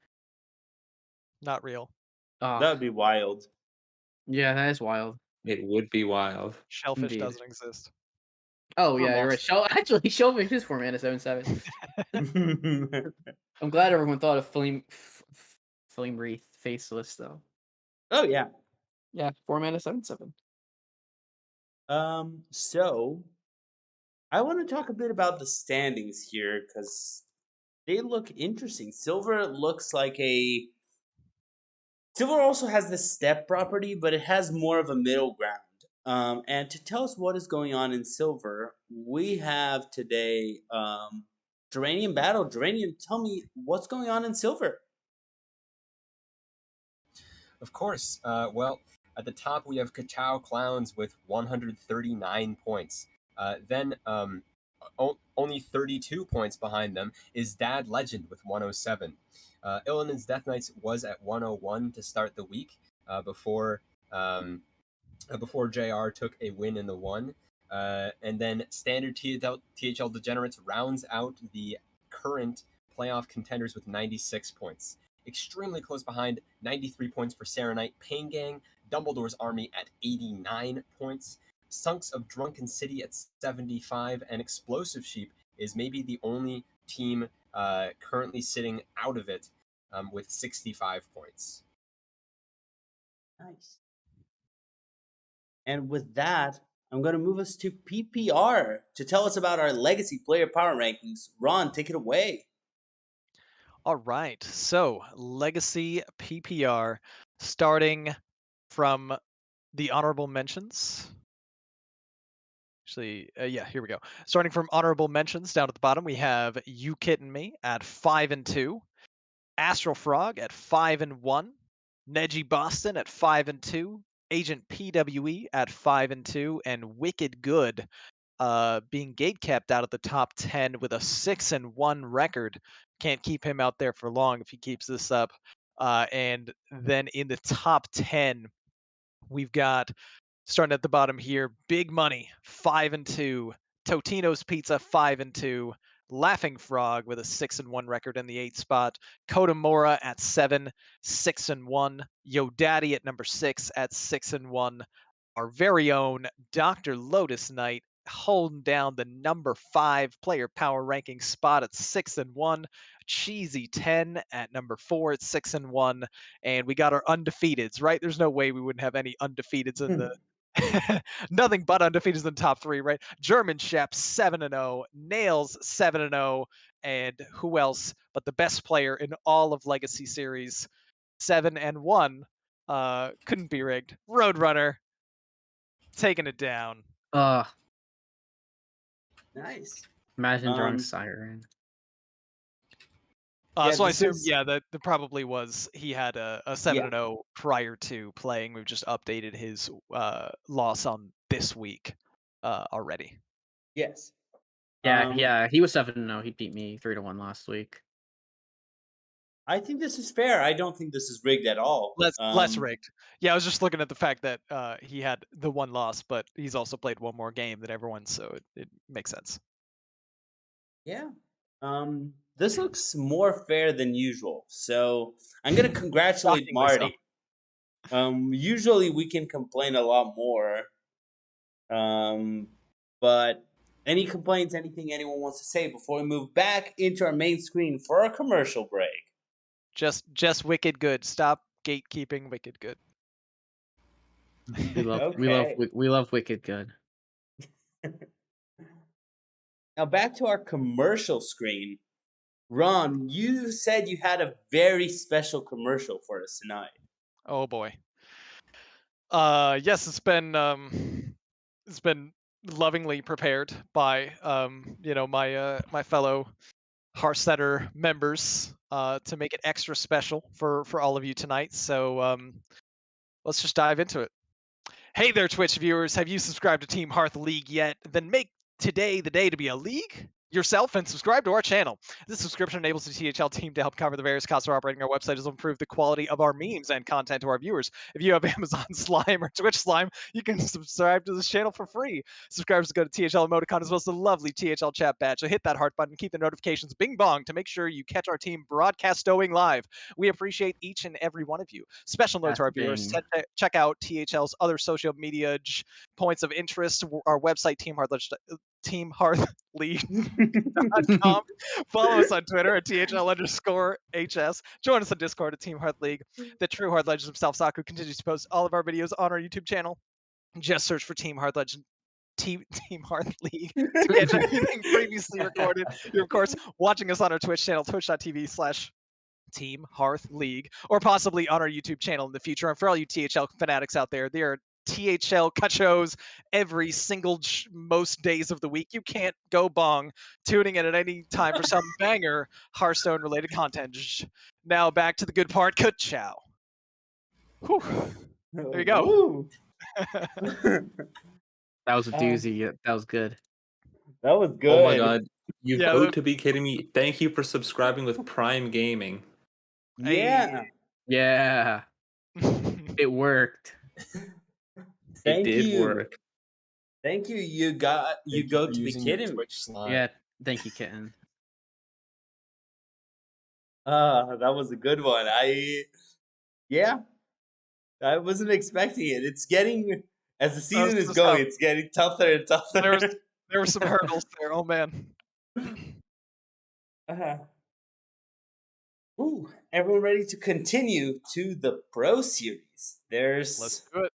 Not real. That would be wild. Yeah, that is wild. It would be wild. Shellfish Indeed. doesn't exist. Oh yeah, you're Almost. right. Actually, Shellfish is 4-mana 7/7. I'm glad everyone thought of Flame Wreath Faceless though. Oh yeah. Yeah, 4-mana 7/7. So I want to talk a bit about the standings here because they look interesting. Silver also has the step property, but it has more of a middle ground. And to tell us what is going on in Silver, we have today Geranium Battle. Geranium, tell me what's going on in Silver. Of course. Well, at the top we have Cacao Clowns with 139 points. Then only 32 points behind them is Dad Legend with 107. Illidan's Death Knights was at 101 to start the week before JR took a win in the 1. And then Standard THL Degenerates rounds out the current playoff contenders with 96 points. Extremely close behind, 93 points for Serenite, Pain Gang, Dumbledore's Army at 89 points, Sunks of Drunken City at 75, and Explosive Sheep is maybe the only team currently sitting out of it with 65 points. Nice. And with that, I'm going to move us to PPR to tell us about our legacy player power rankings. Ron, take it away. All right. So, Legacy PPR starting from the honorable mentions. Actually, yeah, here we go. Starting from honorable mentions down at the bottom, we have You Kitten Me at 5-2, Astral Frog at 5-1, Neji Boston at 5-2, Agent PWE at 5-2, and Wicked Good being gate capped out of the top 10 with a 6-1 record. Can't keep him out there for long if he keeps this up. And then in the top 10, we've got, starting at the bottom here, Big Money 5-2, Totino's Pizza 5-2, Laughing Frog with a 6-1 record in the 8th spot, Kotamora at 7, 6-1, Yo Daddy at number 6 at 6-1, our very own Dr. Lotus Knight holding down the number 5 player power ranking spot at 6-1, Cheesy 10 at number 4 at 6-1, and we got our undefeateds, right? There's no way we wouldn't have any undefeateds in the nothing but undefeateds in the top 3, right? German Shep 7-0, Nails 7-0, and who else but the best player in all of Legacy Series 7-1. Couldn't be rigged. Roadrunner taking it down. Nice. Imagine drawing Siren. So I this assume, is that probably was he had a 7-0 prior to playing. We've just updated his loss on this week already. yes. Yeah, he was 7-0. He beat me 3-1 last week. I think this is fair. I don't think this is rigged at all. Less rigged. Yeah, I was just looking at the fact that he had the one loss, but he's also played one more game than everyone, so it makes sense. Yeah. This looks more fair than usual. So I'm gonna congratulate Shockingly so. Marty. Usually we can complain a lot more. But any complaints, anything anyone wants to say before we move back into our main screen for our commercial break? Just wicked good. Stop gatekeeping wicked good. We love Okay. we love Wicked Good. Now back to our commercial screen. Ron, you said you had a very special commercial for us tonight. Oh boy. Yes, it's been lovingly prepared by my fellow Hearthcenter members to make it extra special for all of you tonight. So let's just dive into it. Hey there, Twitch viewers. Have you subscribed to Team Hearth League yet? Then make today the day to be a league yourself and subscribe to our channel. This subscription enables the THL team to help cover the various costs of operating our website, as well improve the quality of our memes and content to our viewers. If you have Amazon Slime or Twitch Slime, you can subscribe to this channel for free. Subscribers go to THL Emoticon as well as the lovely THL chat badge. So hit that heart button, keep the notifications bing bong to make sure you catch our team broadcastoing live. We appreciate each and every one of you. Special note to our viewers, check out THL's other social media points of interest, our website, teamhearthleague.com. Follow us on Twitter at THL_HS. Join us on Discord at Team Hearth League. The true Hearth Legend himself, Saku, continues to post all of our videos on our YouTube channel. Just search for Team Hearth Legend. Team Hearth League to catch anything previously recorded. You're, of course, watching us on our Twitch channel, twitch.tv/Team Hearth League, or possibly on our YouTube channel in the future. And for all you THL fanatics out there, there are THL cut shows every single most days of the week. You can't go bong tuning in at any time for some banger Hearthstone related content. Now back to the good part. Good chow. Whew. There you go. That was a doozy. That was good. That was good. Oh my god. You've Yeah, got to be kidding me. Thank you for subscribing with Prime Gaming. Yeah. Yeah. It worked. Thank It did you. work. Thank you. You go to be kidding me. Twitch Slime. Yeah, thank you, Kitten. That was a good one. I wasn't expecting it. It's getting, as the season is going, it's getting tougher and tougher. There were some hurdles there. Oh man. Ooh, everyone ready to continue to the Pro Series? There's Let's do it.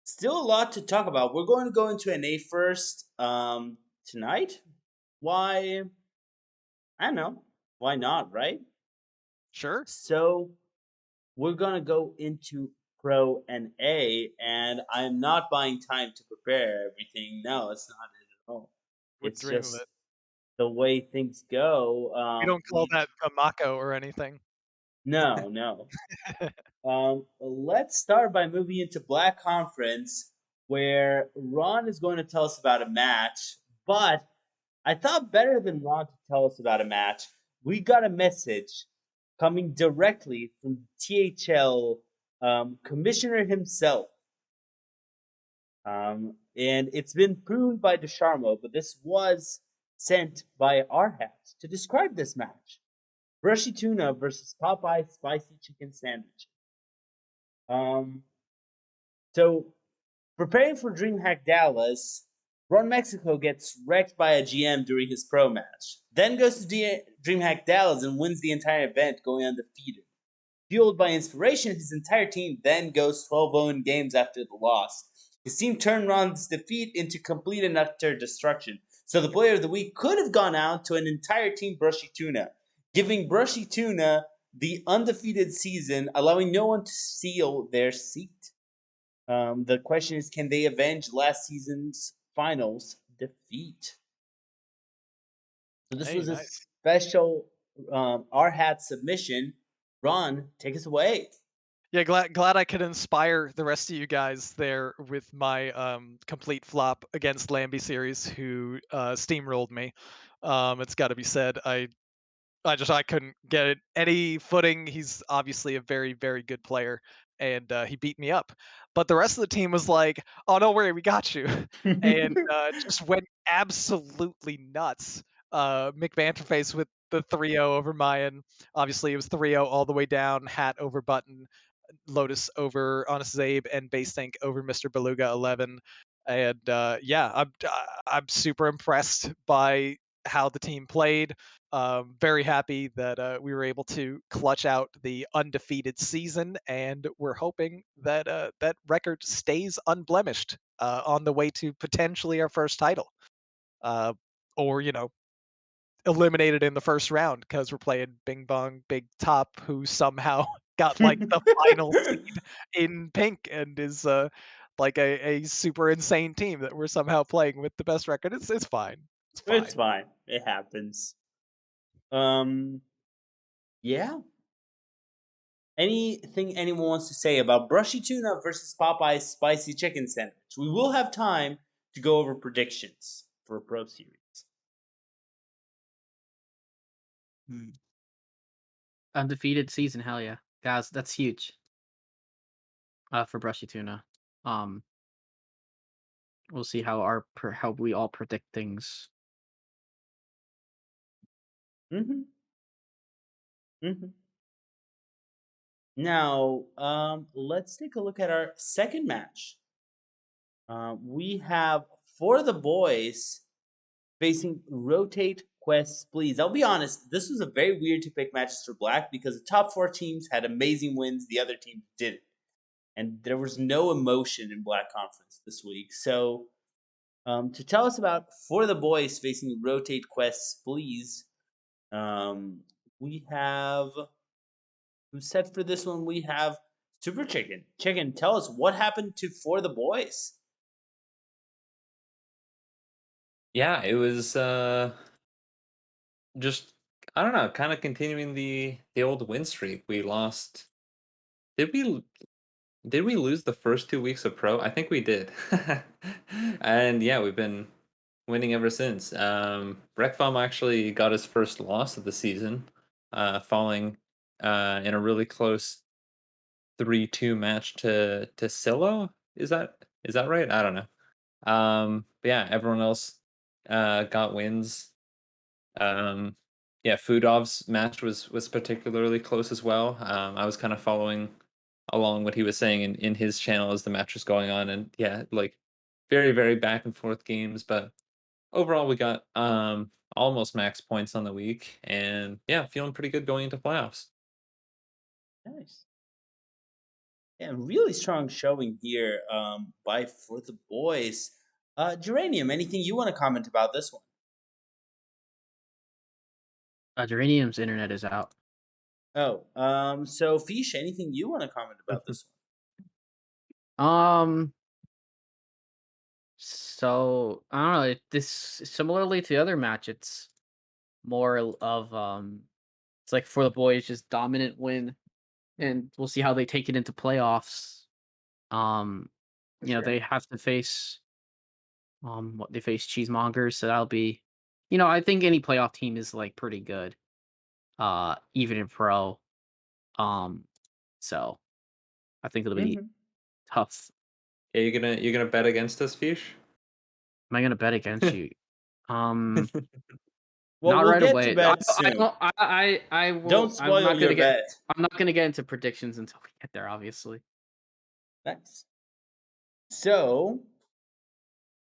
still a lot to talk about. We're going to go into an A first tonight. Why? I don't know. Why not, right? Sure. So we're going to go into Pro and A, and I'm not buying time to prepare everything. No, it's not it at all. Would It's dream of just it. the way things go. We don't call that a Mako or anything. No. Let's start by moving into Black Conference, where Ron is going to tell us about a match. But I thought better than Ron to tell us about a match, we got a message coming directly from THL commissioner himself. And it's been pruned by DeSharmo, but this was sent by our hat to describe this match. Brushy Tuna versus Popeye Spicy Chicken Sandwich. So preparing for DreamHack Dallas, Ron Mexico gets wrecked by a GM during his pro match. Then goes to DreamHack Dallas and wins the entire event, going undefeated. Fueled by inspiration, his entire team then goes 12-0 in games after the loss. His team turned Ron's defeat into complete and utter destruction. So the player of the week could have gone out to an entire team Brushy Tuna, giving Brushy Tuna the undefeated season, allowing no one to steal their seat. The question is, can they avenge last season's finals defeat? So this was a special our hat submission. Ron, take us away. Yeah, glad I could inspire the rest of you guys there with my complete flop against Lambie series, who steamrolled me. It's got to be said. I couldn't get it any footing. He's obviously a very very good player, and he beat me up. But the rest of the team was like, "Oh, don't worry, we got you," and just went absolutely nuts. McBanterface with the 3-0 over Mayan. Obviously, it was 3-0 all the way down. Hat over Button, Lotus over Honest Zabe, and Base Tank over Mr. Beluga 11. And yeah, I'm super impressed by how the team played. Very happy that we were able to clutch out the undefeated season, and we're hoping that that record stays unblemished on the way to potentially our first title, uh, or eliminated in the first round because we're playing Bing Bong Big Top, who somehow got like the final seed in pink and is like a super insane team that we're somehow playing with the best record. It's fine. It's fine. It's fine. It happens. Um, yeah. Anything anyone wants to say about Brushy Tuna versus Popeye's Spicy Chicken Sandwich? We will have time to go over predictions for Pro Series. Undefeated season, hell yeah, guys, that's huge. For Brushy Tuna, we'll see how we all predict things. Mm-hmm. Mm-hmm. Now, let's take a look at our second match. We have For the Boys facing Rotate Quest Please. I'll be honest, this was a very weird to pick matches for Black because the top 4 teams had amazing wins, the other teams didn't. And there was no emotion in Black Conference this week. So, to tell us about For the Boys facing Rotate Quest Please, we have who's set for this one? We have Super Chicken. Chicken, tell us what happened to For the Boys. Yeah, it was just I don't know, kind of continuing the old win streak. We lost. Did we did we lose the first 2 weeks of pro? I think we did. And yeah, we've been winning ever since. Rekfam actually got his first loss of the season, falling in a really close 3-2 match to Silo. Is that right? I don't know. But yeah, everyone else got wins. Yeah, Fudov's match was particularly close as well. I was kind of following along what he was saying in his channel as the match was going on, and yeah, like very very back and forth games, but overall we got almost max points on the week, and yeah, feeling pretty good going into playoffs. Nice. Yeah, really strong showing here by For the Boys. Geranium, anything you want to comment about this one? Geranium's internet is out. Oh, so Fish, anything you want to comment about this one? So I don't know. This similarly to the other match, it's more of it's like For the Boys just dominant win, and we'll see how they take it into playoffs. For sure. They have to face what they face cheesemongers, so that'll be, I think any playoff team is like pretty good, even in pro. So I think it'll be Mhm. tough. Yeah, you're gonna bet against us, Fish? Am I gonna bet against you? Um, Well, Not we'll right get to away. bed I soon. don't. I Don't will. spoil your bet. I'm not gonna get into predictions until we get there. Obviously. Nice. So,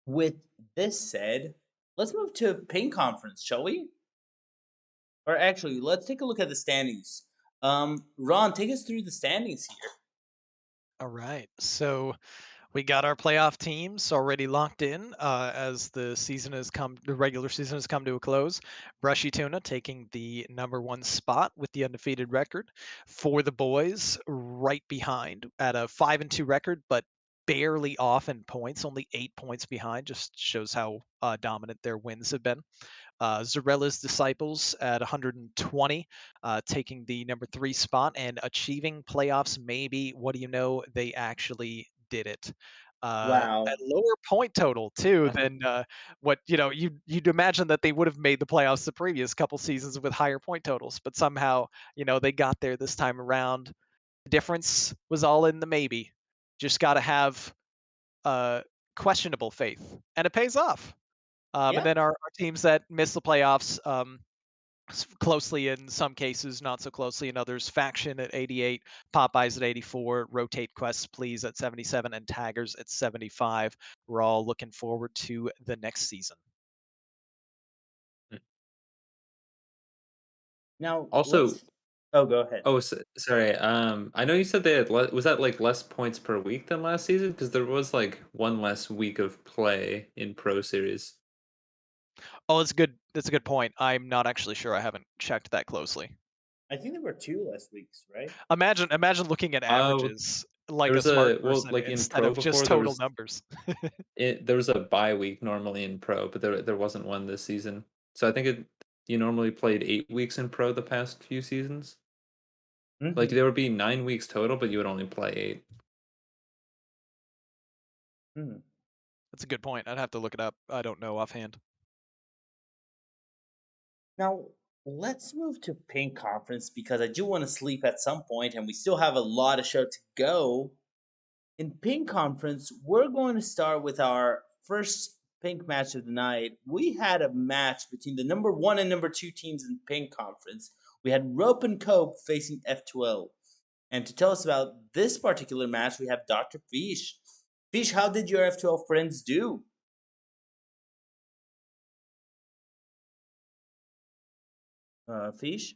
with this said, let's move to Pain Conference, shall we? Or actually, let's take a look at the standings. Ron, take us through the standings here. All right. So we got our playoff teams already locked in as the regular season has come to a close. Brushy Tuna taking the #1 spot with the undefeated record. For the Boys, right behind at a 5-2 record, but barely off in points, only 8 points behind. Just shows how dominant their wins have been. Zarella's Disciples at 120, taking the number 3 spot and achieving playoffs. Maybe, what do you know? They actually did it. Wow. At lower point total too than what you'd imagine that they would have made the playoffs the previous couple seasons with higher point totals, but somehow they got there this time around. The difference was all in the maybe. Just got to have questionable faith, and it pays off. And Yeah. then our teams that miss the playoffs closely in some cases, not so closely in others. Faction at 88, Popeyes at 84, Rotate Quests Please at 77, and Taggers at 75. We're all looking forward to the next season. Now Also, let's. Oh, go ahead. oh, sorry. I know you said they had was that like less points per week than last season? Because there was like one less week of play in Pro Series. Oh, that's good. That's a good point. I'm not actually sure. I haven't checked that closely. I think there were 2 less weeks, right? Imagine looking at Oh, averages like there a was smart well, person like in instead Pro of just before total numbers. there was a bye week normally in Pro, but there wasn't one this season. So I think you normally played 8 weeks in Pro the past few seasons. Like Mm-hmm. there would be 9 weeks total, but you would only play 8. Hmm. That's a good point. I'd have to look it up. I don't know offhand. Now let's move to Pink Conference because I do want to sleep at some point, and we still have a lot of show to go. In Pink Conference, we're going to start with our first Pink match of the night. We had a match between the number 1 and number 2 teams in Pink Conference. We had Rope and Cope facing F12. And to tell us about this particular match, we have Dr. Fish. Fish, how did your F12 friends do? Fish?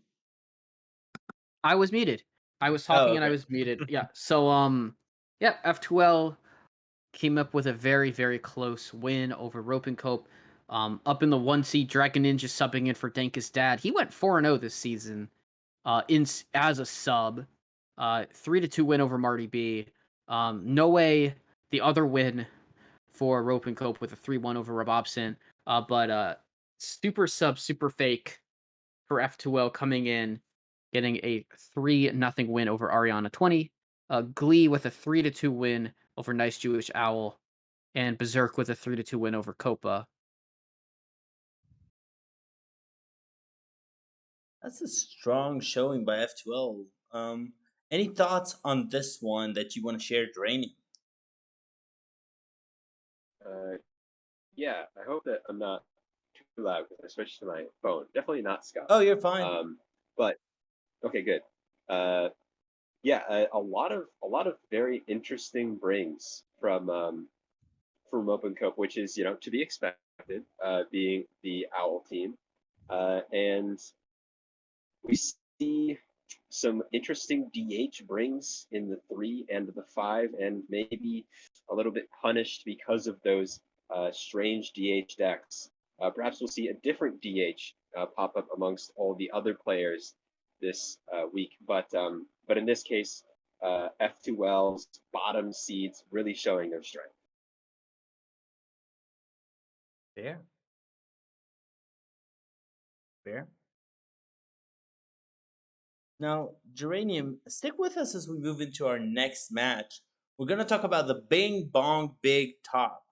I was muted. I was Oh, talking and I okay. was muted. Yeah. So yeah, F2L came up with a very, very close win over Rope and Cope. Up in the 1 seed, Dragon Ninja subbing in for Denka's dad. He went 4-0 this season. As a sub. 3-2 win over Marty B. No way the other win for Rope and Cope with a 3-1 over Robobson. But super sub, super fake for F2L coming in, getting a 3-0 win over Ariana 20. Glee with a 3-2 win over Nice Jewish Owl, and Berserk with a 3-2 win over Copa. That's a strong showing by F12. Any thoughts on this one that you want to share, Drainy? Yeah, I hope that I'm not too loud because I switched to my phone. Definitely not Scott. Oh, you're fine. But okay, good. Yeah, a lot of very interesting brings from Open Cup, which is to be expected, being the Owl team, and we see some interesting DH brings in the 3 and the 5, and maybe a little bit punished because of those strange DH decks. Perhaps we'll see a different DH pop up amongst all the other players this week. But in this case, F2L's bottom seeds really showing their strength. Fair. Fair. Now, Geranium, stick with us as we move into our next match. We're going to talk about the Bing Bong Big Top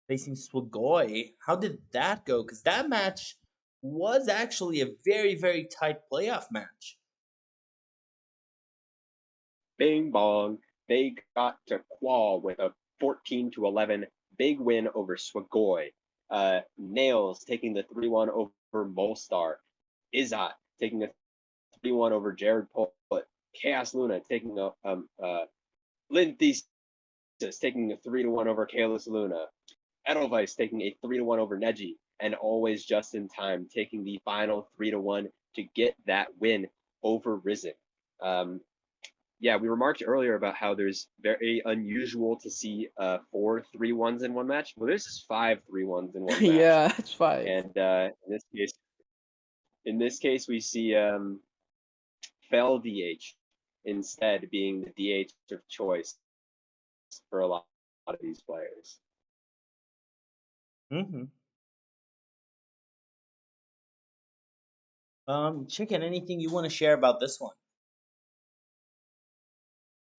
facing Swagoi. How did that go? Because that match was actually a very, very tight playoff match. Bing bong, they got to Qual with a 14-11 big win over Swagoi. Nails taking the 3-1 over Molstar. Izat taking a 3-1 over Jared Pullet. Chaos Luna taking a Lynn Thesis taking a 3-1 over Kalis Luna. Edelweiss taking a 3-1 over Neji, and always just in time taking the final 3-1 to get that win over Risen. Yeah, we remarked earlier about how there's very unusual to see 4 3-1s in one match. Well, this is 5 3-1s in one match. Yeah, it's 5. And in this case, we see Fell DH instead being the DH of choice for a lot of these players. Mm-hmm. Chicken, anything you want to share about this one?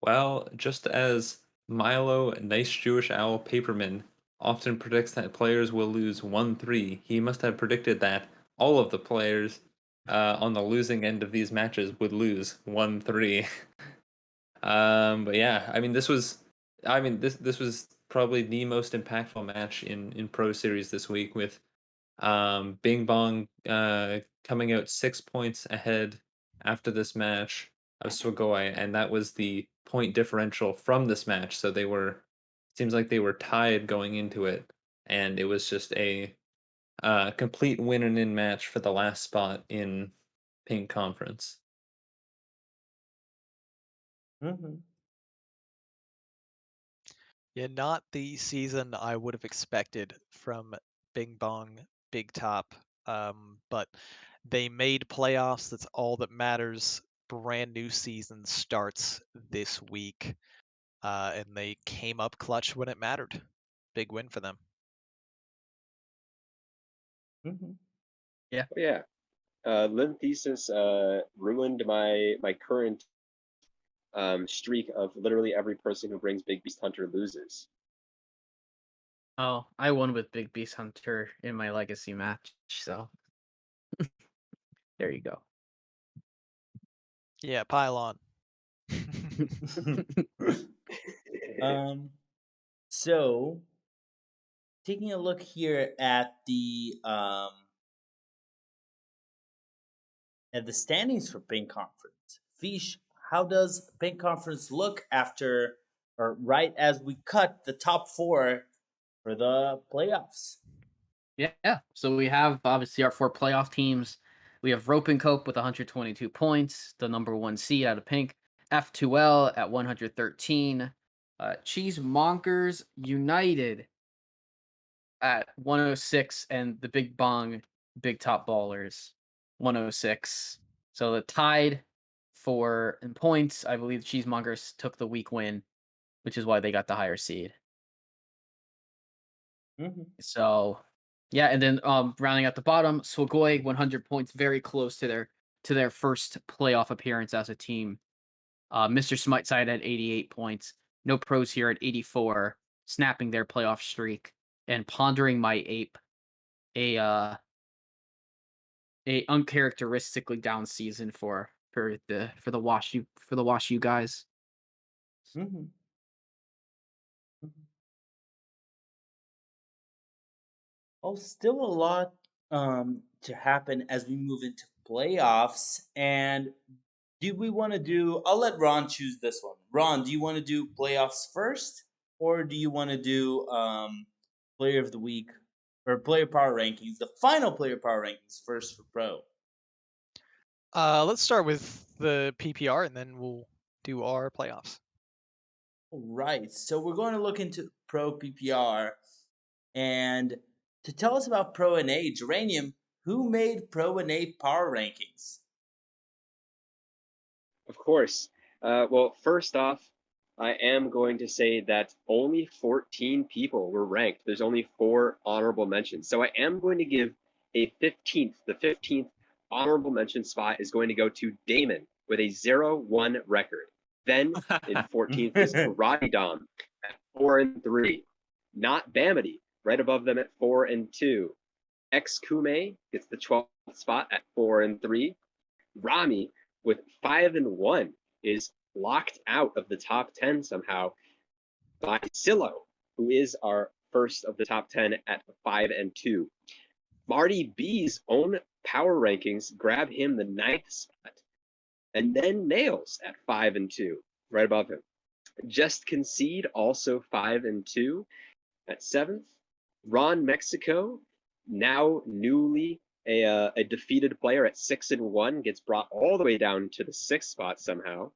Well, just as Milo, Nice Jewish Owl Paperman, often predicts that players will lose 1-3, he must have predicted that all of the players on the losing end of these matches would lose 1-3. But yeah, I mean, this was probably the most impactful match in Pro Series this week, with Bing Bong coming out 6 points ahead after this match of Swagoi, and that was the point differential from this match. So seems like they were tied going into it, and it was just a complete win and in match for the last spot in Pink Conference. Mm-hmm. Yeah, not the season I would have expected from Bing Bong, Big Top. But they made playoffs. That's all that matters. Brand new season starts this week, and they came up clutch when it mattered. Big win for them. Mm-hmm. Oh, yeah. Lynn Thesis ruined my current streak of literally every person who brings Big Beast Hunter loses. Oh, I won with Big Beast Hunter in my legacy match, so there you go. Yeah, pile on. So taking a look here at the standings for Pink Conference. Fish, how does Pink Conference look after or right as we cut the top 4 for the playoffs? Yeah. So we have obviously our 4 playoff teams. We have Rope and Cope with 122 points, the number 1 seed out of Pink. F2L at 113. Cheesemongers United at 106, and the Big Bong Big Top Ballers 106. So the tied for in points. I believe Cheesemongers took the week win, which is why they got the higher seed. Mm-hmm. So yeah, and then rounding out the bottom, Swagoi 100 points, very close to their first playoff appearance as a team. Mr. Smite side at 88 points. No pros here at 84, snapping their playoff streak. And Pondering My Ape, a uncharacteristically down season for the Wash U guys. Mm-hmm. Mm-hmm. Oh, still a lot to happen as we move into playoffs. And do we want to do? I'll let Ron choose this one. Ron, do you want to do playoffs first, or do you want to do player of the week or player power rankings? The final player power rankings first for pro. Let's start with the PPR, and then we'll do our playoffs. All right, so we're going to look into pro PPR, and to tell us about pro and A, Geranium, who made pro and A power rankings? Of course. Well, first off, I am going to say that only 14 people were ranked. There's only 4 honorable mentions. So I am going to give the 15th honorable mention spot is going to go to Damon with a 0-1 record. Then in 14th is Karate Dom at 4-3. Not Bamity, right above them at 4-2. X Kume gets the 12th spot at 4-3. Rami with 5-1 is locked out of the top 10 somehow by Silo, who is our first of the top 10 at 5-2. Marty B's own power rankings grab him the 9th spot, and then Nails at 5-2, right above him. Just Concede also 5-2 at 7th. Ron Mexico, now newly a defeated player at 6-1, gets brought all the way down to the 6th spot somehow.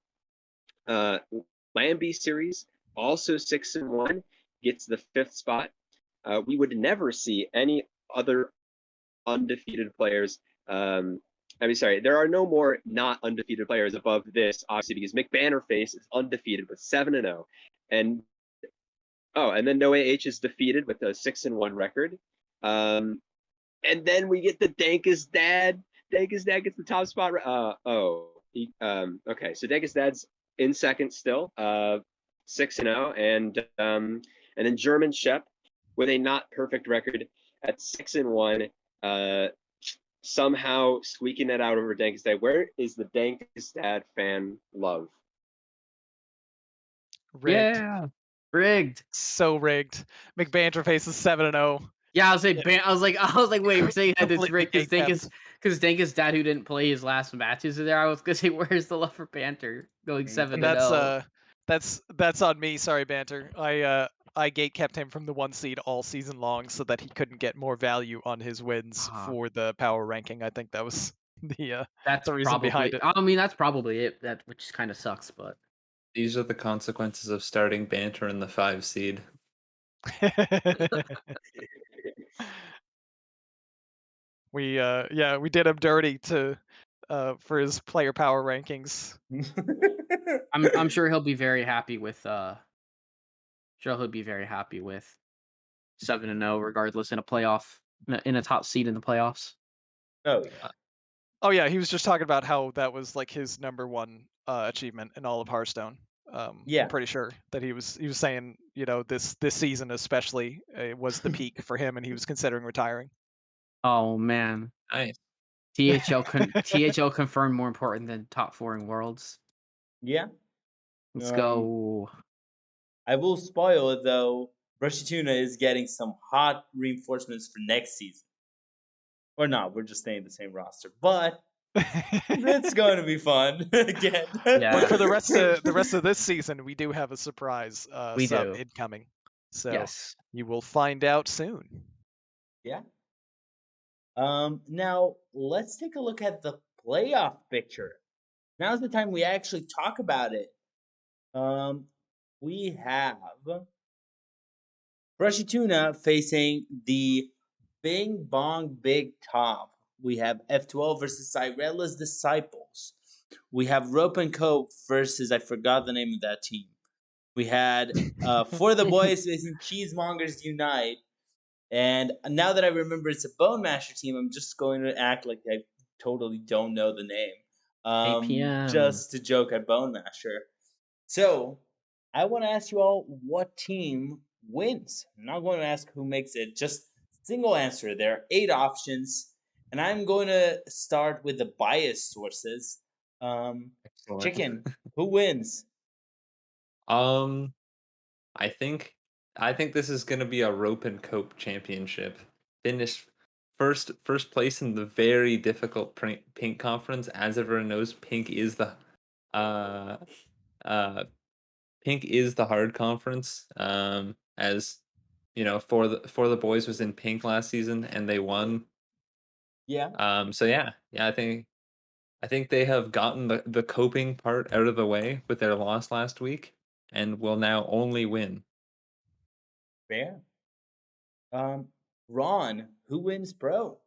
Lambie series also 6-1, gets the 5th spot. We would never see any other undefeated players. There are no more not undefeated players above this, obviously, because McBannerface is undefeated with 7-0, and then Noah H is defeated with a 6-1 record. And then we get the Dankest Dad, Dankus Dad gets the top spot. Okay. So Dankus Dad's in second still, 6-0, and then German Shep with a not perfect record at 6-1. Somehow squeaking it out over Dankus Dad. Where is the Dankus Dad fan love? Rigged. Yeah, rigged. So rigged. McBanterface is 7-0. Yeah, I was like, wait, we're saying that it's Completely rigged because gatekept. Dankus dad who didn't play his last matches there. I was gonna say, where's the love for banter going 7-0? That's on me. Sorry, Banter. I gatekept him from the 1 seed all season long so that he couldn't get more value on his wins for the power ranking. I think that was the That's reason behind it. I mean, that's probably it. That which kind of sucks, but These are the consequences of starting banter in the 5 seed. We did him dirty to for his player power rankings. I'm sure he'll be very happy with 7-0 regardless in a playoff in a top seed in the playoffs. Oh yeah. Oh yeah, he was just talking about how that was like his number one achievement in all of Hearthstone. Yeah. I'm pretty sure that he was saying, you know, this season especially was the peak for him, and he was considering retiring. Oh man, Nice. THL confirmed more important than top 4 in Worlds. Yeah. Let's go. I will spoil it though. Brushy Tuna is getting some hot reinforcements for next season. Or not, we're just staying the same roster. But it's going to be fun again. Yeah. But for the rest of this season, we do have a surprise We sub do. incoming. So Yes. you will find out soon. Yeah. Now let's take a look at the playoff picture. Now's the time we actually talk about it. We have Brushy Tuna facing the Bing Bong Big Top. We have F12 versus Cyrella's Disciples. We have Rope and Cope versus, I forgot the name of that team. We had For the Boys facing Cheesemongers Unite. And now that I remember it's a Bone Masher team, I'm just going to act like I totally don't know the name. APM. Just to joke at Bone Masher. So I want to ask you all what team wins. I'm not going to ask who makes it, just single answer. There are 8 options, and I'm going to start with the biased sources. Excellent. Chicken, who wins? I think this is gonna be a rope and cope championship. Finished first place in the very difficult pink conference. As everyone knows, pink is the hard conference. As you know, for the boys was in pink last season and they won. Yeah. So yeah, I think they have gotten the coping part out of the way with their loss last week and will now only win. Fair. Ron, who wins pro?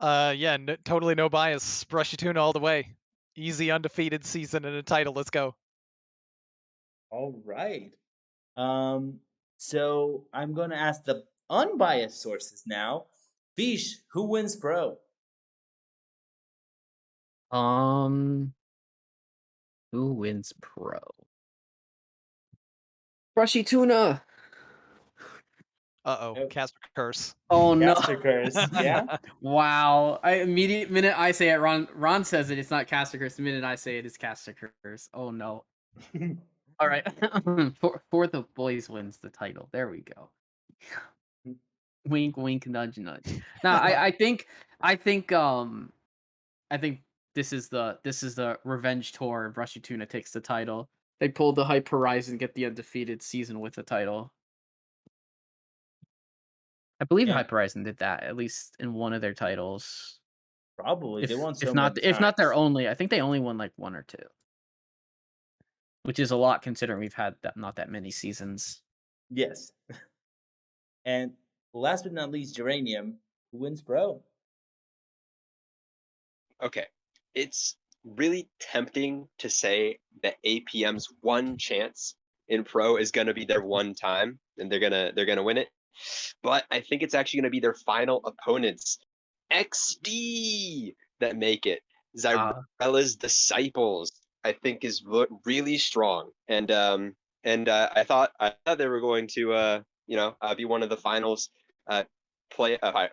Yeah, totally no bias. Brushy Tuna all the way. Easy undefeated season and a title. Let's go. All right. So I'm going to ask the unbiased sources now. Fish, who wins pro? Who wins pro? Brushy Tuna. Uh-oh, Nope. Caster Curse. Oh no. Caster Curse, yeah. Wow. Immediate minute I say it, Ron says it, it's not Caster Curse. The minute I say it, it's Caster Curse. Oh no. All right. For the boys wins the title. There we go. Wink, wink, nudge, nudge. Now, I think this is the revenge tour. Brushy Tuna takes the title. They pulled the Hype Horizon, get the undefeated season with the title. I believe Yeah. Hype Horizon did that at least in one of their titles. Probably. They won so if many not their times. only, I think they only won like 1 or 2, which is a lot considering we've had not that many seasons. Yes. And last but not least, Geranium, who wins pro? Okay, it's really tempting to say that APM's one chance in pro is going to be their one time, and they're gonna win it. But I think it's actually going to be their final opponents. XD that make it. Uh, Zyrella's Disciples, I think, is really strong, and I thought they were going to be one of the finals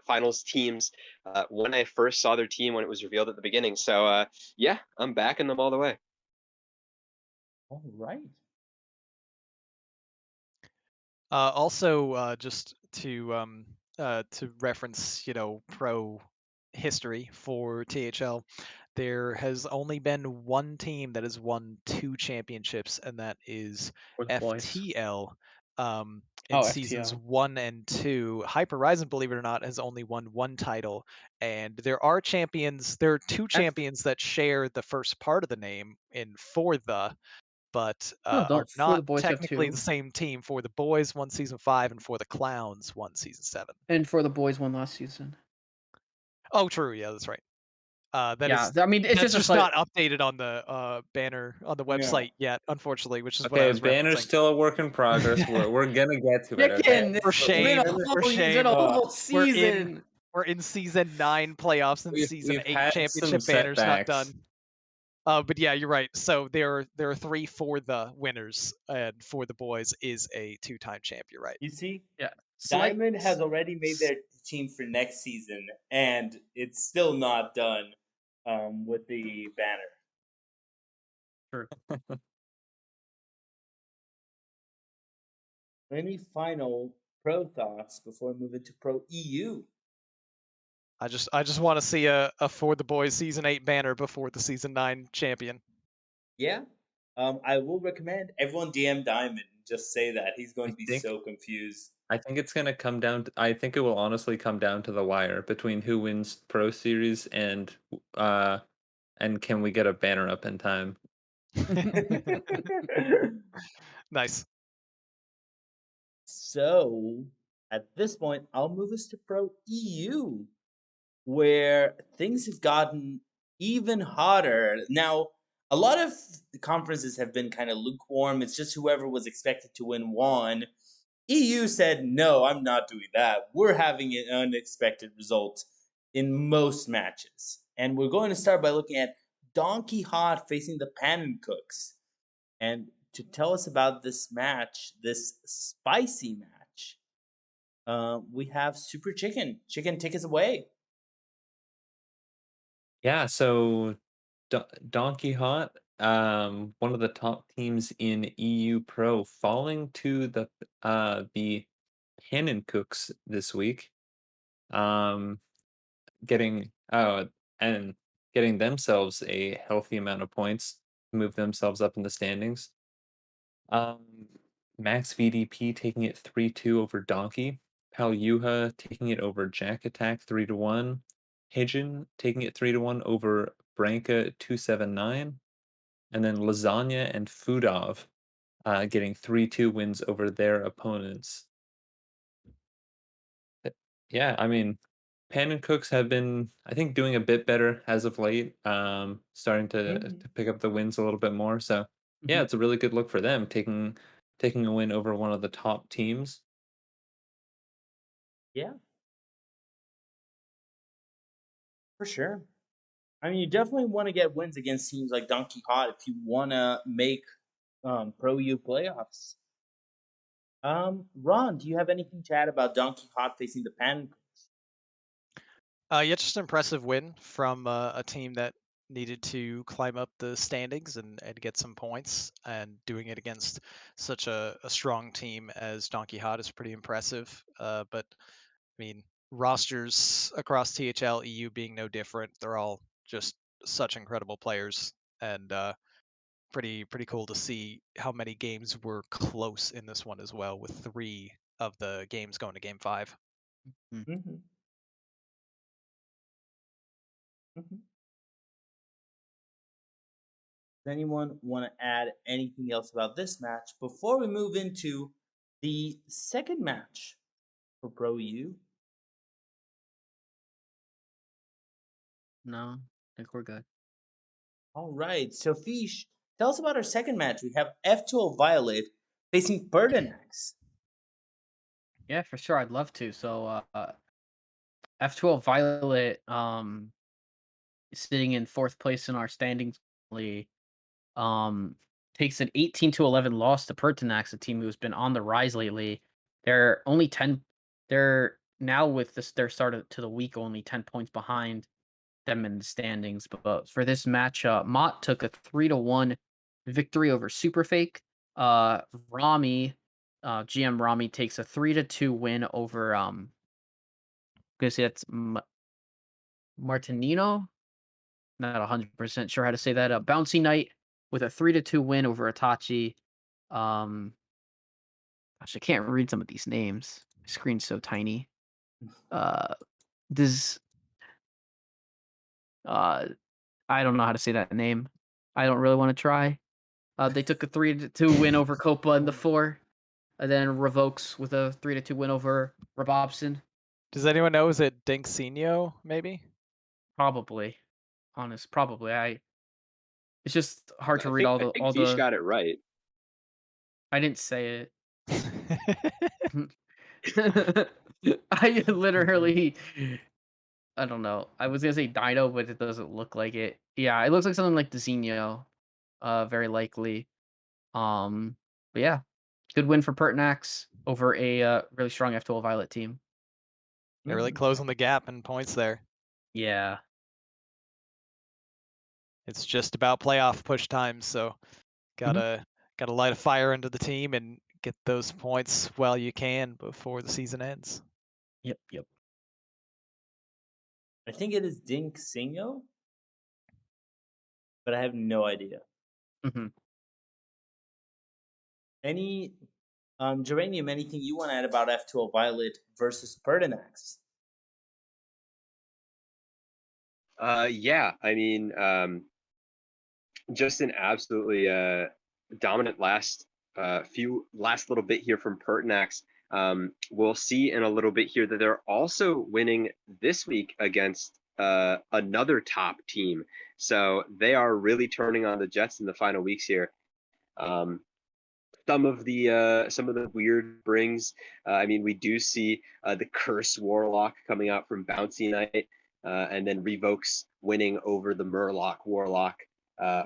finals teams when I first saw their team when it was revealed at the beginning. So yeah, I'm backing them all the way. All right. Also, just to reference, pro history for THL, there has only been one team that has won 2 championships, and that is for the boys. FTL. In Oh, seasons FTL. 1 and 2, Hyper Horizon, believe it or not, has only won 1 title, and there are champions. There are 2 champions that share the first part of the name in For the, but No, are don't. For not the boys, you have technically the 2, same team. For the boys, won season 5, and for the clowns, won season 7. and for the boys, 1 last season. Oh, true. Yeah, that's right. Yeah, I mean, it's That's just a just slight. not updated on the banner on the No. website yet, unfortunately, which is what I Okay, was banner's referencing. still a work in progress. We're gonna get to it. Okay. Chicken! For It's been shame, a for whole, it's been shame. a Uh, whole season. We're in season 9 playoffs and season We've 8 had some championship banners not setbacks. done. But yeah, you're right. So there are 3 for the winners, and for the boys is a 2-time champ. You're right. You see, Yeah, slight. Diamond has already made their team for next season, and it's still not done with the banner. Any final pro thoughts before we move into pro EU? I just want to see a for the boys season 8 banner before the season 9 champion. Yeah. I will recommend everyone DM Diamond. Just say that. He's going I to be think so confused. I think it's gonna come down to, I think it will honestly come down to the wire between who wins Pro Series and can we get a banner up in time. Nice. So, at this point, I'll move us to Pro EU, where things have gotten even hotter. Now, a lot of the conferences have been kind of lukewarm. It's just whoever was expected to win won. EU said, no, I'm not doing that. We're having an unexpected result in most matches. And we're going to start by looking at Donkey Hot facing the Pan Cooks. And to tell us about this match, this spicy match, we have Super Chicken. Chicken, take us away. Yeah, so Donkey Hot, one of the top teams in EU Pro, falling to the Cannon Cooks this week. Um, getting and getting themselves a healthy amount of points to move themselves up in the standings. Um, Max VDP taking it 3-2 over Donkey. Pal Yuha taking it over Jack Attack 3-1. Hijin taking it 3-1 over Branka 279. And then Lasagna and Fudov getting 3-2 wins over their opponents. Yeah, I mean, Pan and Cooks have been, I think, doing a bit better as of late, starting to pick up the wins a little bit more. So yeah, Mhm. it's a really good look for them, taking a win over one of the top teams. Yeah, for sure. I mean, you definitely want to get wins against teams like Donkey Hot if you want to make Pro U playoffs. Ron, do you have anything to add about Donkey Hot facing the Pan? Yeah, just an impressive win from a team that needed to climb up the standings and get some points, and doing it against such a strong team as Donkey Hot is pretty impressive. But I mean, rosters across THL EU being no different, they're all just such incredible players, and pretty cool to see how many games were close in this one as well, with 3 of the games going to game 5. Mm-hmm. Mm-hmm. Does anyone want to add anything else about this match before we move into the second match for Pro U? No, I think we're good. All right, so Fish, tell us about our second match. We have F2O Violet facing Burdenax. Yeah, for sure. I'd love to. So, F12 Violet, sitting in 4th place in our standings, takes an 18-11 loss to Pertinax, a team who's been on the rise lately. They're only 10. They're now with their start to the week only 10 points behind them in the standings. But for this match, Mott took a 3-1 victory over Superfake. Rami, GM Rami takes a 3-2 win over gonna say that's Martinino. Not 100% sure how to say that. Bouncy Knight with a 3-2 win over Itachi. Um, Gosh, I can't read some of these names. My screen's so tiny. This I don't know how to say that name. I don't really want to try. They took a 3-2 win over Copa in the 4. And then Revokes with a 3-2 win over Robobson. Does anyone know? Is it Dinksino, maybe? Probably. Probably. It's just hard to read I think Fish got it right. I didn't say it. I literally I don't know. I was gonna say Dino, but it doesn't look like it. Yeah, it looks like something like Designo. Very likely. But yeah, good win for Pertinax over a really strong F12 Violet team. They're really closing the gap in points there. Yeah. It's just about playoff push time, so gotta light a fire into the team and get those points while you can before the season ends. Yep. I think it is Dink Singo, but I have no idea. hmm Any Geranium, anything you want to add about F12 Violet versus Pertinax? Yeah, I mean, just an absolutely dominant last little bit here from Pertinax. We'll see in a little bit here that they're also winning this week against another top team. So they are really turning on the Jets in the final weeks here. Some of the weird brings. I mean, we do see the Curse Warlock coming out from Bouncy Knight, and then Revokes winning over the Murloc Warlock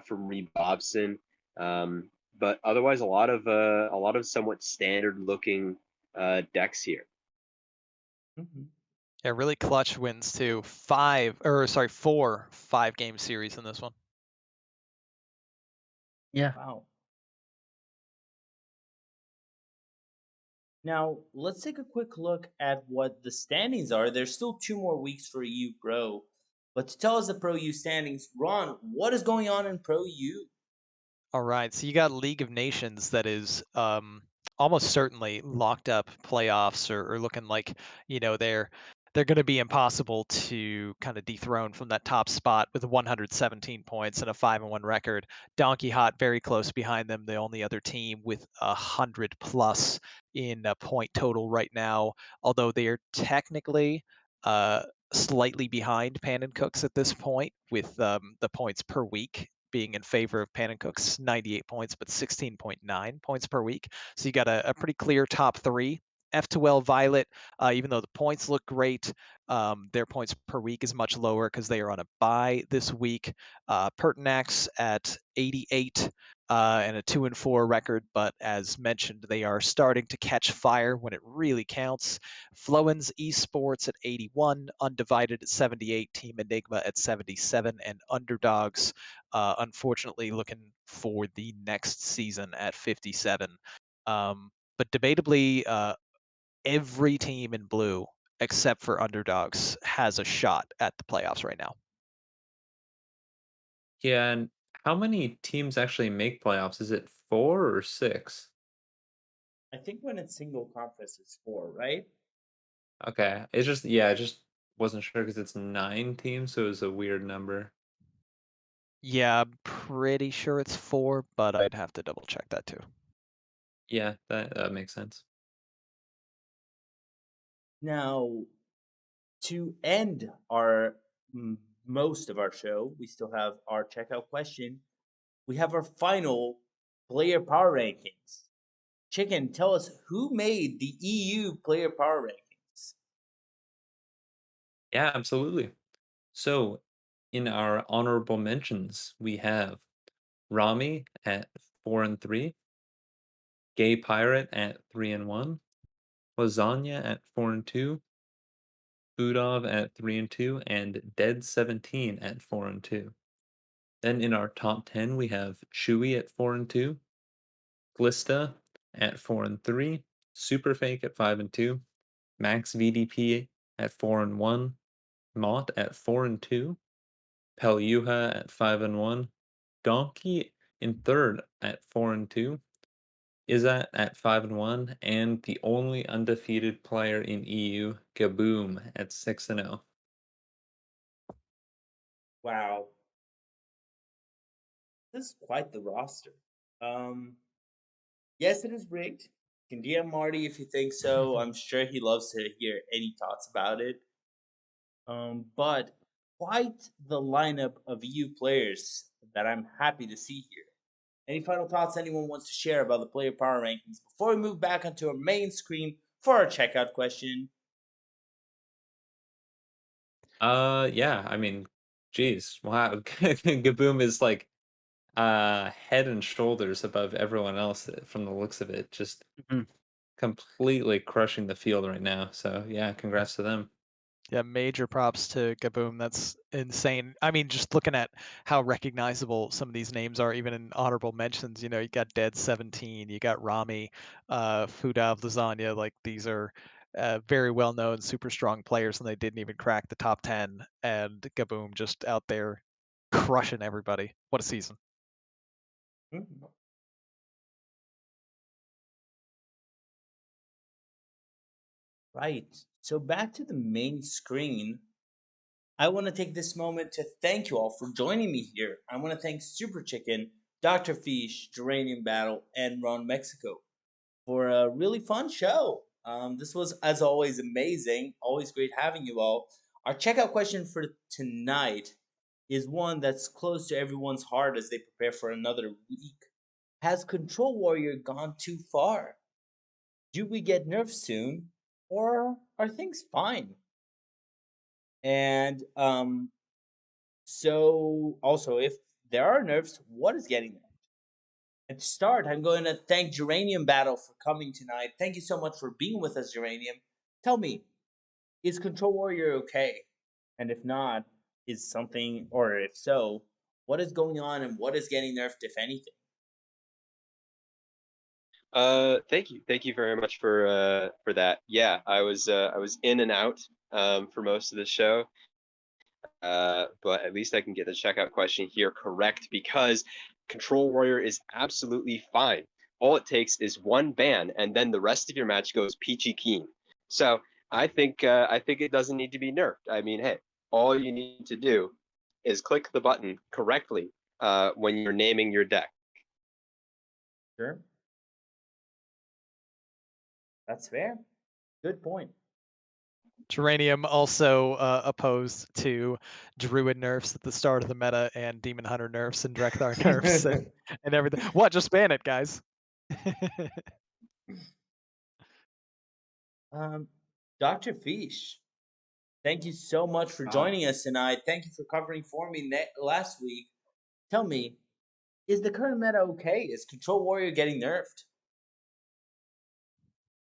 from Rebobson. But otherwise, a lot of somewhat standard looking decks here. Yeah, really clutch wins too. 4 5-game series in this one. Yeah. Wow. Now, let's take a quick look at what the standings are. There's still 2 more weeks for U Pro. But to tell us the Pro U standings, Ron, what is going on in Pro U? All right, so you got League of Nations that is almost certainly locked up playoffs, or looking like they're going to be impossible to kind of dethrone from that top spot with 117 points and a 5-1 record. Donkey Hot very close behind them, the only other team with 100 plus in a point total right now. Although they are technically slightly behind Pan and Cooks at this point, with the points per week being in favor of Pan and Cook's 98 points, but 16.9 points per week. So you got a pretty clear top 3. F2L Violet, even though the points look great, their points per week is much lower because they are on a bye this week. Pertinax at 88 and a 2-4 record, but as mentioned, they are starting to catch fire when it really counts. Flowens Esports at 81, Undivided at 78, Team Enigma at 77, and Underdogs, unfortunately, looking for the next season at 57. But debatably, every team in blue except for Underdogs has a shot at the playoffs right now. Yeah, and how many teams actually make playoffs? Is it 4 or 6? I think when it's single conference, it's 4, right? Okay, it's just I just wasn't sure because it's 9 teams, so it was a weird number. Yeah, I'm pretty sure it's 4, but I'd have to double check that too. Yeah, that makes sense. Now, to end our most of our show, we still have our checkout question. We have our final player power rankings. Chicken, tell us who made the EU player power rankings. Yeah, absolutely. So In our honorable mentions, we have Rami at 4-3, Gay Pirate at 3-1, Lasagna at 4-2, Budov at 3-2, and Dead 17 at 4-2. Then in our top 10, we have Chewy at 4-2, Glista at 4-3, Superfake at 5-2, Max VDP at 4-1, Mott at 4-2, Pelyuha at 5-1, Donkey in third at 4-2, Izat at 5-1, and the only undefeated player in EU, Gaboom, at 6-0. Wow, this is quite the roster. Yes, it is rigged. You can DM Marty if you think so. I'm sure he loves to hear any thoughts about it. But quite the lineup of EU players that I'm happy to see here. Any final thoughts anyone wants to share about the player power rankings before we move back onto our main screen for our checkout question? Yeah, I mean, geez, wow. Gaboom is like head and shoulders above everyone else from the looks of it. Just Mhm. completely crushing the field right now. So yeah, congrats to them. Yeah, major props to Gaboom. That's insane. I mean, just looking at how recognizable some of these names are, even in honorable mentions, you got Dead 17, you got Rami, Fudav, Lasagna. Like, these are very well known, super strong players, and they didn't even crack the top 10. And Gaboom just out there crushing everybody. What a season. Mhm. Right. So back to the main screen. I want to take this moment to thank you all for joining me here. I want to thank Super Chicken, Dr. Fish, Geranium Battle, and Ron Mexico for a really fun show. This was, as always, amazing. Always great having you all. Our checkout question for tonight is one that's close to everyone's heart as they prepare for another week. Has Control Warrior gone too far? Do we get nerfed soon? Or are things fine? And so, also, if there are nerfs, what is getting nerfed? And to start, I'm going to thank Geranium Battle for coming tonight. Thank you so much for being with us, Geranium. Tell me, is Control Warrior okay? And if not, is something, or if so, what is going on and what is getting nerfed, if anything? Thank you very much for that. Yeah, I was in and out for most of the show, but at least I can get the checkout question here correct because Control Warrior is absolutely fine. All it takes is one ban, and then the rest of your match goes peachy keen. So I think it doesn't need to be nerfed. I mean, hey, all you need to do is click the button correctly when you're naming your deck. Sure. That's fair. Good point. Geranium also opposed to Druid nerfs at the start of the meta and Demon Hunter nerfs and Drekthar nerfs and everything. What? Just ban it, guys. Dr. Fish, thank you so much for joining us tonight. Thank you for covering for me last week. Tell me, is the current meta okay? Is Control Warrior getting nerfed?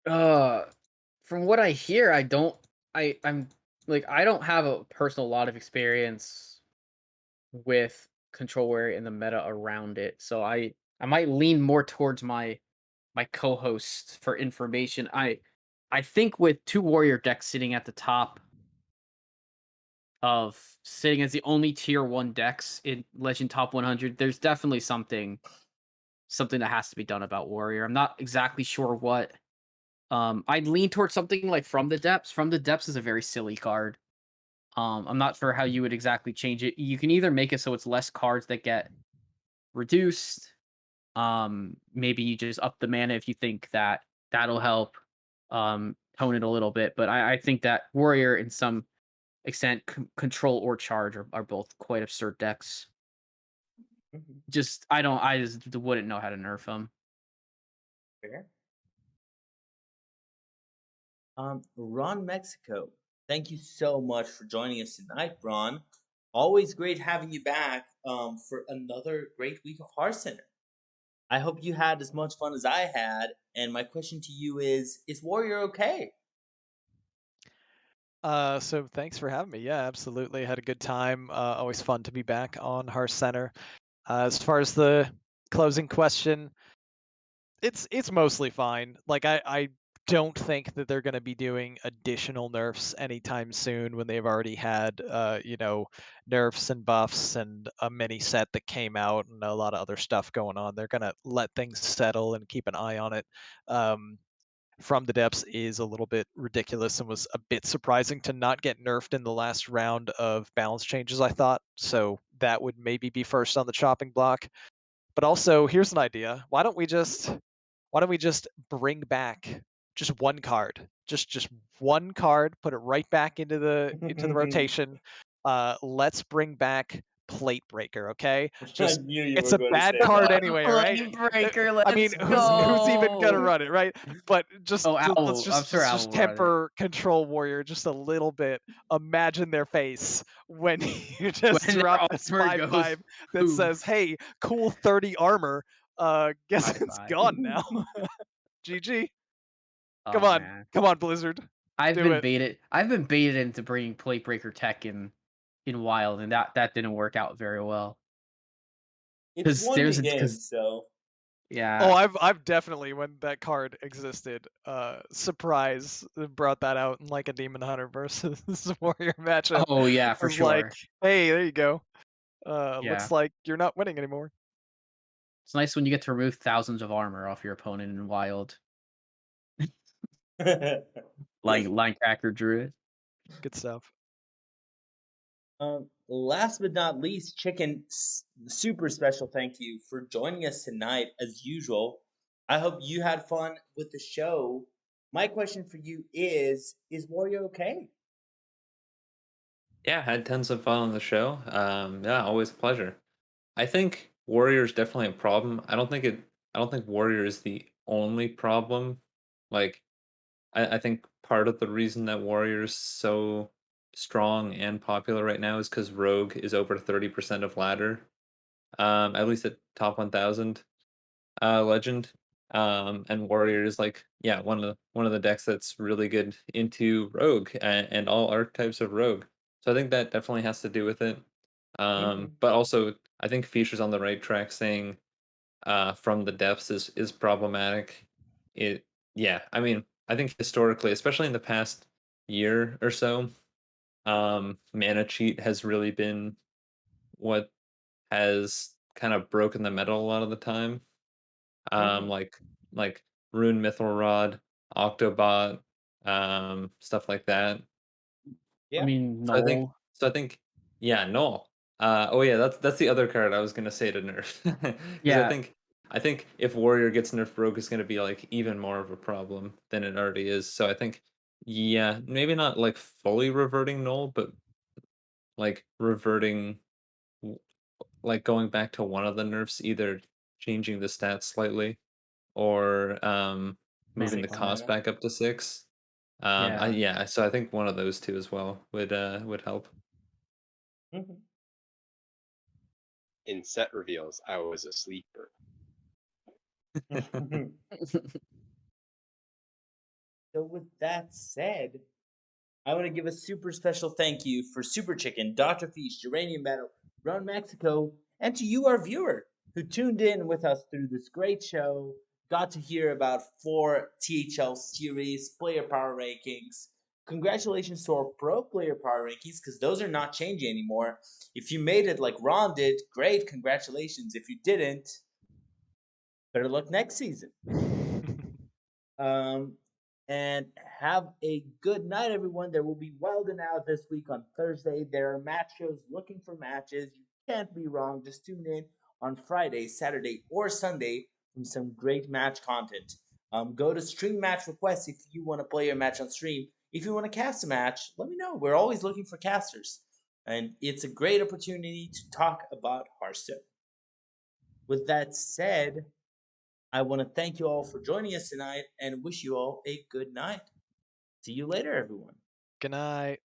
Uh, from what I hear, I don't. I'm like I don't have a personal lot of experience with Control Warrior in the meta around it, so I might lean more towards my co-host for information. I think with two warrior decks sitting at the top of sitting as the only tier 1 decks in Legend Top 100, there's definitely something that has to be done about warrior. I'm not exactly sure what. I'd lean towards something like From the Depths. From the Depths is a very silly card. I'm not sure how you would exactly change it. You can either make it so it's less cards that get reduced. Maybe you just up the mana if you think that that'll help tone it a little bit. But I think that warrior in some extent control or charge are both quite absurd decks. Mhm. I just wouldn't know how to nerf them. Fair. Ron Mexico, thank you so much for joining us tonight, Ron. Always great having you back for another great week of Hearthcenter. I hope you had as much fun as I had. And my question to you is Warrior okay? So thanks for having me. Yeah, absolutely. Had a good time. Always fun to be back on Hearth Center. As far as the closing question, it's mostly fine. Like I don't think that they're going to be doing additional nerfs anytime soon when they've already had nerfs and buffs and a mini set that came out and a lot of other stuff going on. They're going to let things settle and keep an eye on it. Um, from the depths is a little bit ridiculous and was a bit surprising to not get nerfed in the last round of balance changes, I thought. So that would maybe be first on the chopping block. But also, here's an idea. Why don't we just bring back just one card? Just one card, put it right back into the rotation. Let's bring back Plate Breaker, okay? I Just knew you it's were a going to bad say card that. anyway, all right? Flame Breaker, I mean, let's who's even gonna go. run it, right? But Oh, let's Owl. I'm sure let's Owl just will run it. temper Control Warrior just a little bit. Imagine their face when you just When their drop this armor goes 5/5 that poof. says, "Hey, cool 30 armor. Guess it's 5/5. gone now." GG. Oh man, Come on, Blizzard, do it. I've been baited into bringing Plate Breaker tech in Wild, and that didn't work out very well. It's Because one there's again, because so Oh, yeah. I've definitely when that card existed, surprise brought that out in like a Demon Hunter versus Warrior matchup. Oh yeah, I for was like, sure. hey, there you go. Yeah, Looks like you're not winning anymore. it's nice when you get to remove thousands of armor off your opponent in Wild, like Linecracker Druid. Good stuff. Last but not least, Chicken, super special thank you for joining us tonight as usual. I hope you had fun with the show. My question for you is Warrior okay? Yeah, had tons of fun on the show. Yeah, always a pleasure. I think Warrior is definitely a problem. I don't think Warrior is the only problem. Like, I think part of the reason that Warrior is so strong and popular right now is because Rogue is over 30% of ladder. At least at top 1000 legend. And Warrior is like, yeah, one of the decks that's really good into Rogue and all archetypes of Rogue. So I think that definitely has to do with it. Mhm. But also I think Feature's on the right track saying from the depths is problematic. It Yeah, I mean, I think historically, especially in the past year or so, mana cheat has really been what has kind of broken the metal a lot of the time. Um, Mhm. like like Rune Mithril Rod, Octobot, stuff like that. I Yeah. mean, So I think no. so I think yeah, Null. Oh yeah, that's the other card I was gonna say to nerf. Because Yeah, I think if Warrior gets nerfed, Rogue is gonna be like even more of a problem than it already is. So I think yeah, maybe not like fully reverting Null, but like reverting w- like going back to one of the nerfs, either changing the stats slightly or moving the Six Mana. cost mana. back up to 6. yeah. Yeah, so I think one of those two as well would help. Mhm. In set reveals, I was a sleeper. So with that said, I want to give a super special thank you for Super Chicken, Dr. Feast, Uranium Metal, Run Mexico, and to you, our viewer, who tuned in with us through this great show, got to hear about 4 THL series, player power rankings. Congratulations to our pro player power rankings, because those are not changing anymore. If you made it like Ron did, great, congratulations. If you didn't, better luck next season. Um, and have a good night, everyone. There will be Wild and Out this week on Thursday. There are match shows looking for matches. You can't be wrong. Just tune in on Friday, Saturday, or Sunday from some great match content. Go to stream match requests if you want to play your match on stream. If you want to cast a match, let me know. We're always looking for casters. And it's a great opportunity to talk about Hearthstone. With that said, I want to thank you all for joining us tonight and wish you all a good night. See you later, everyone. Good night.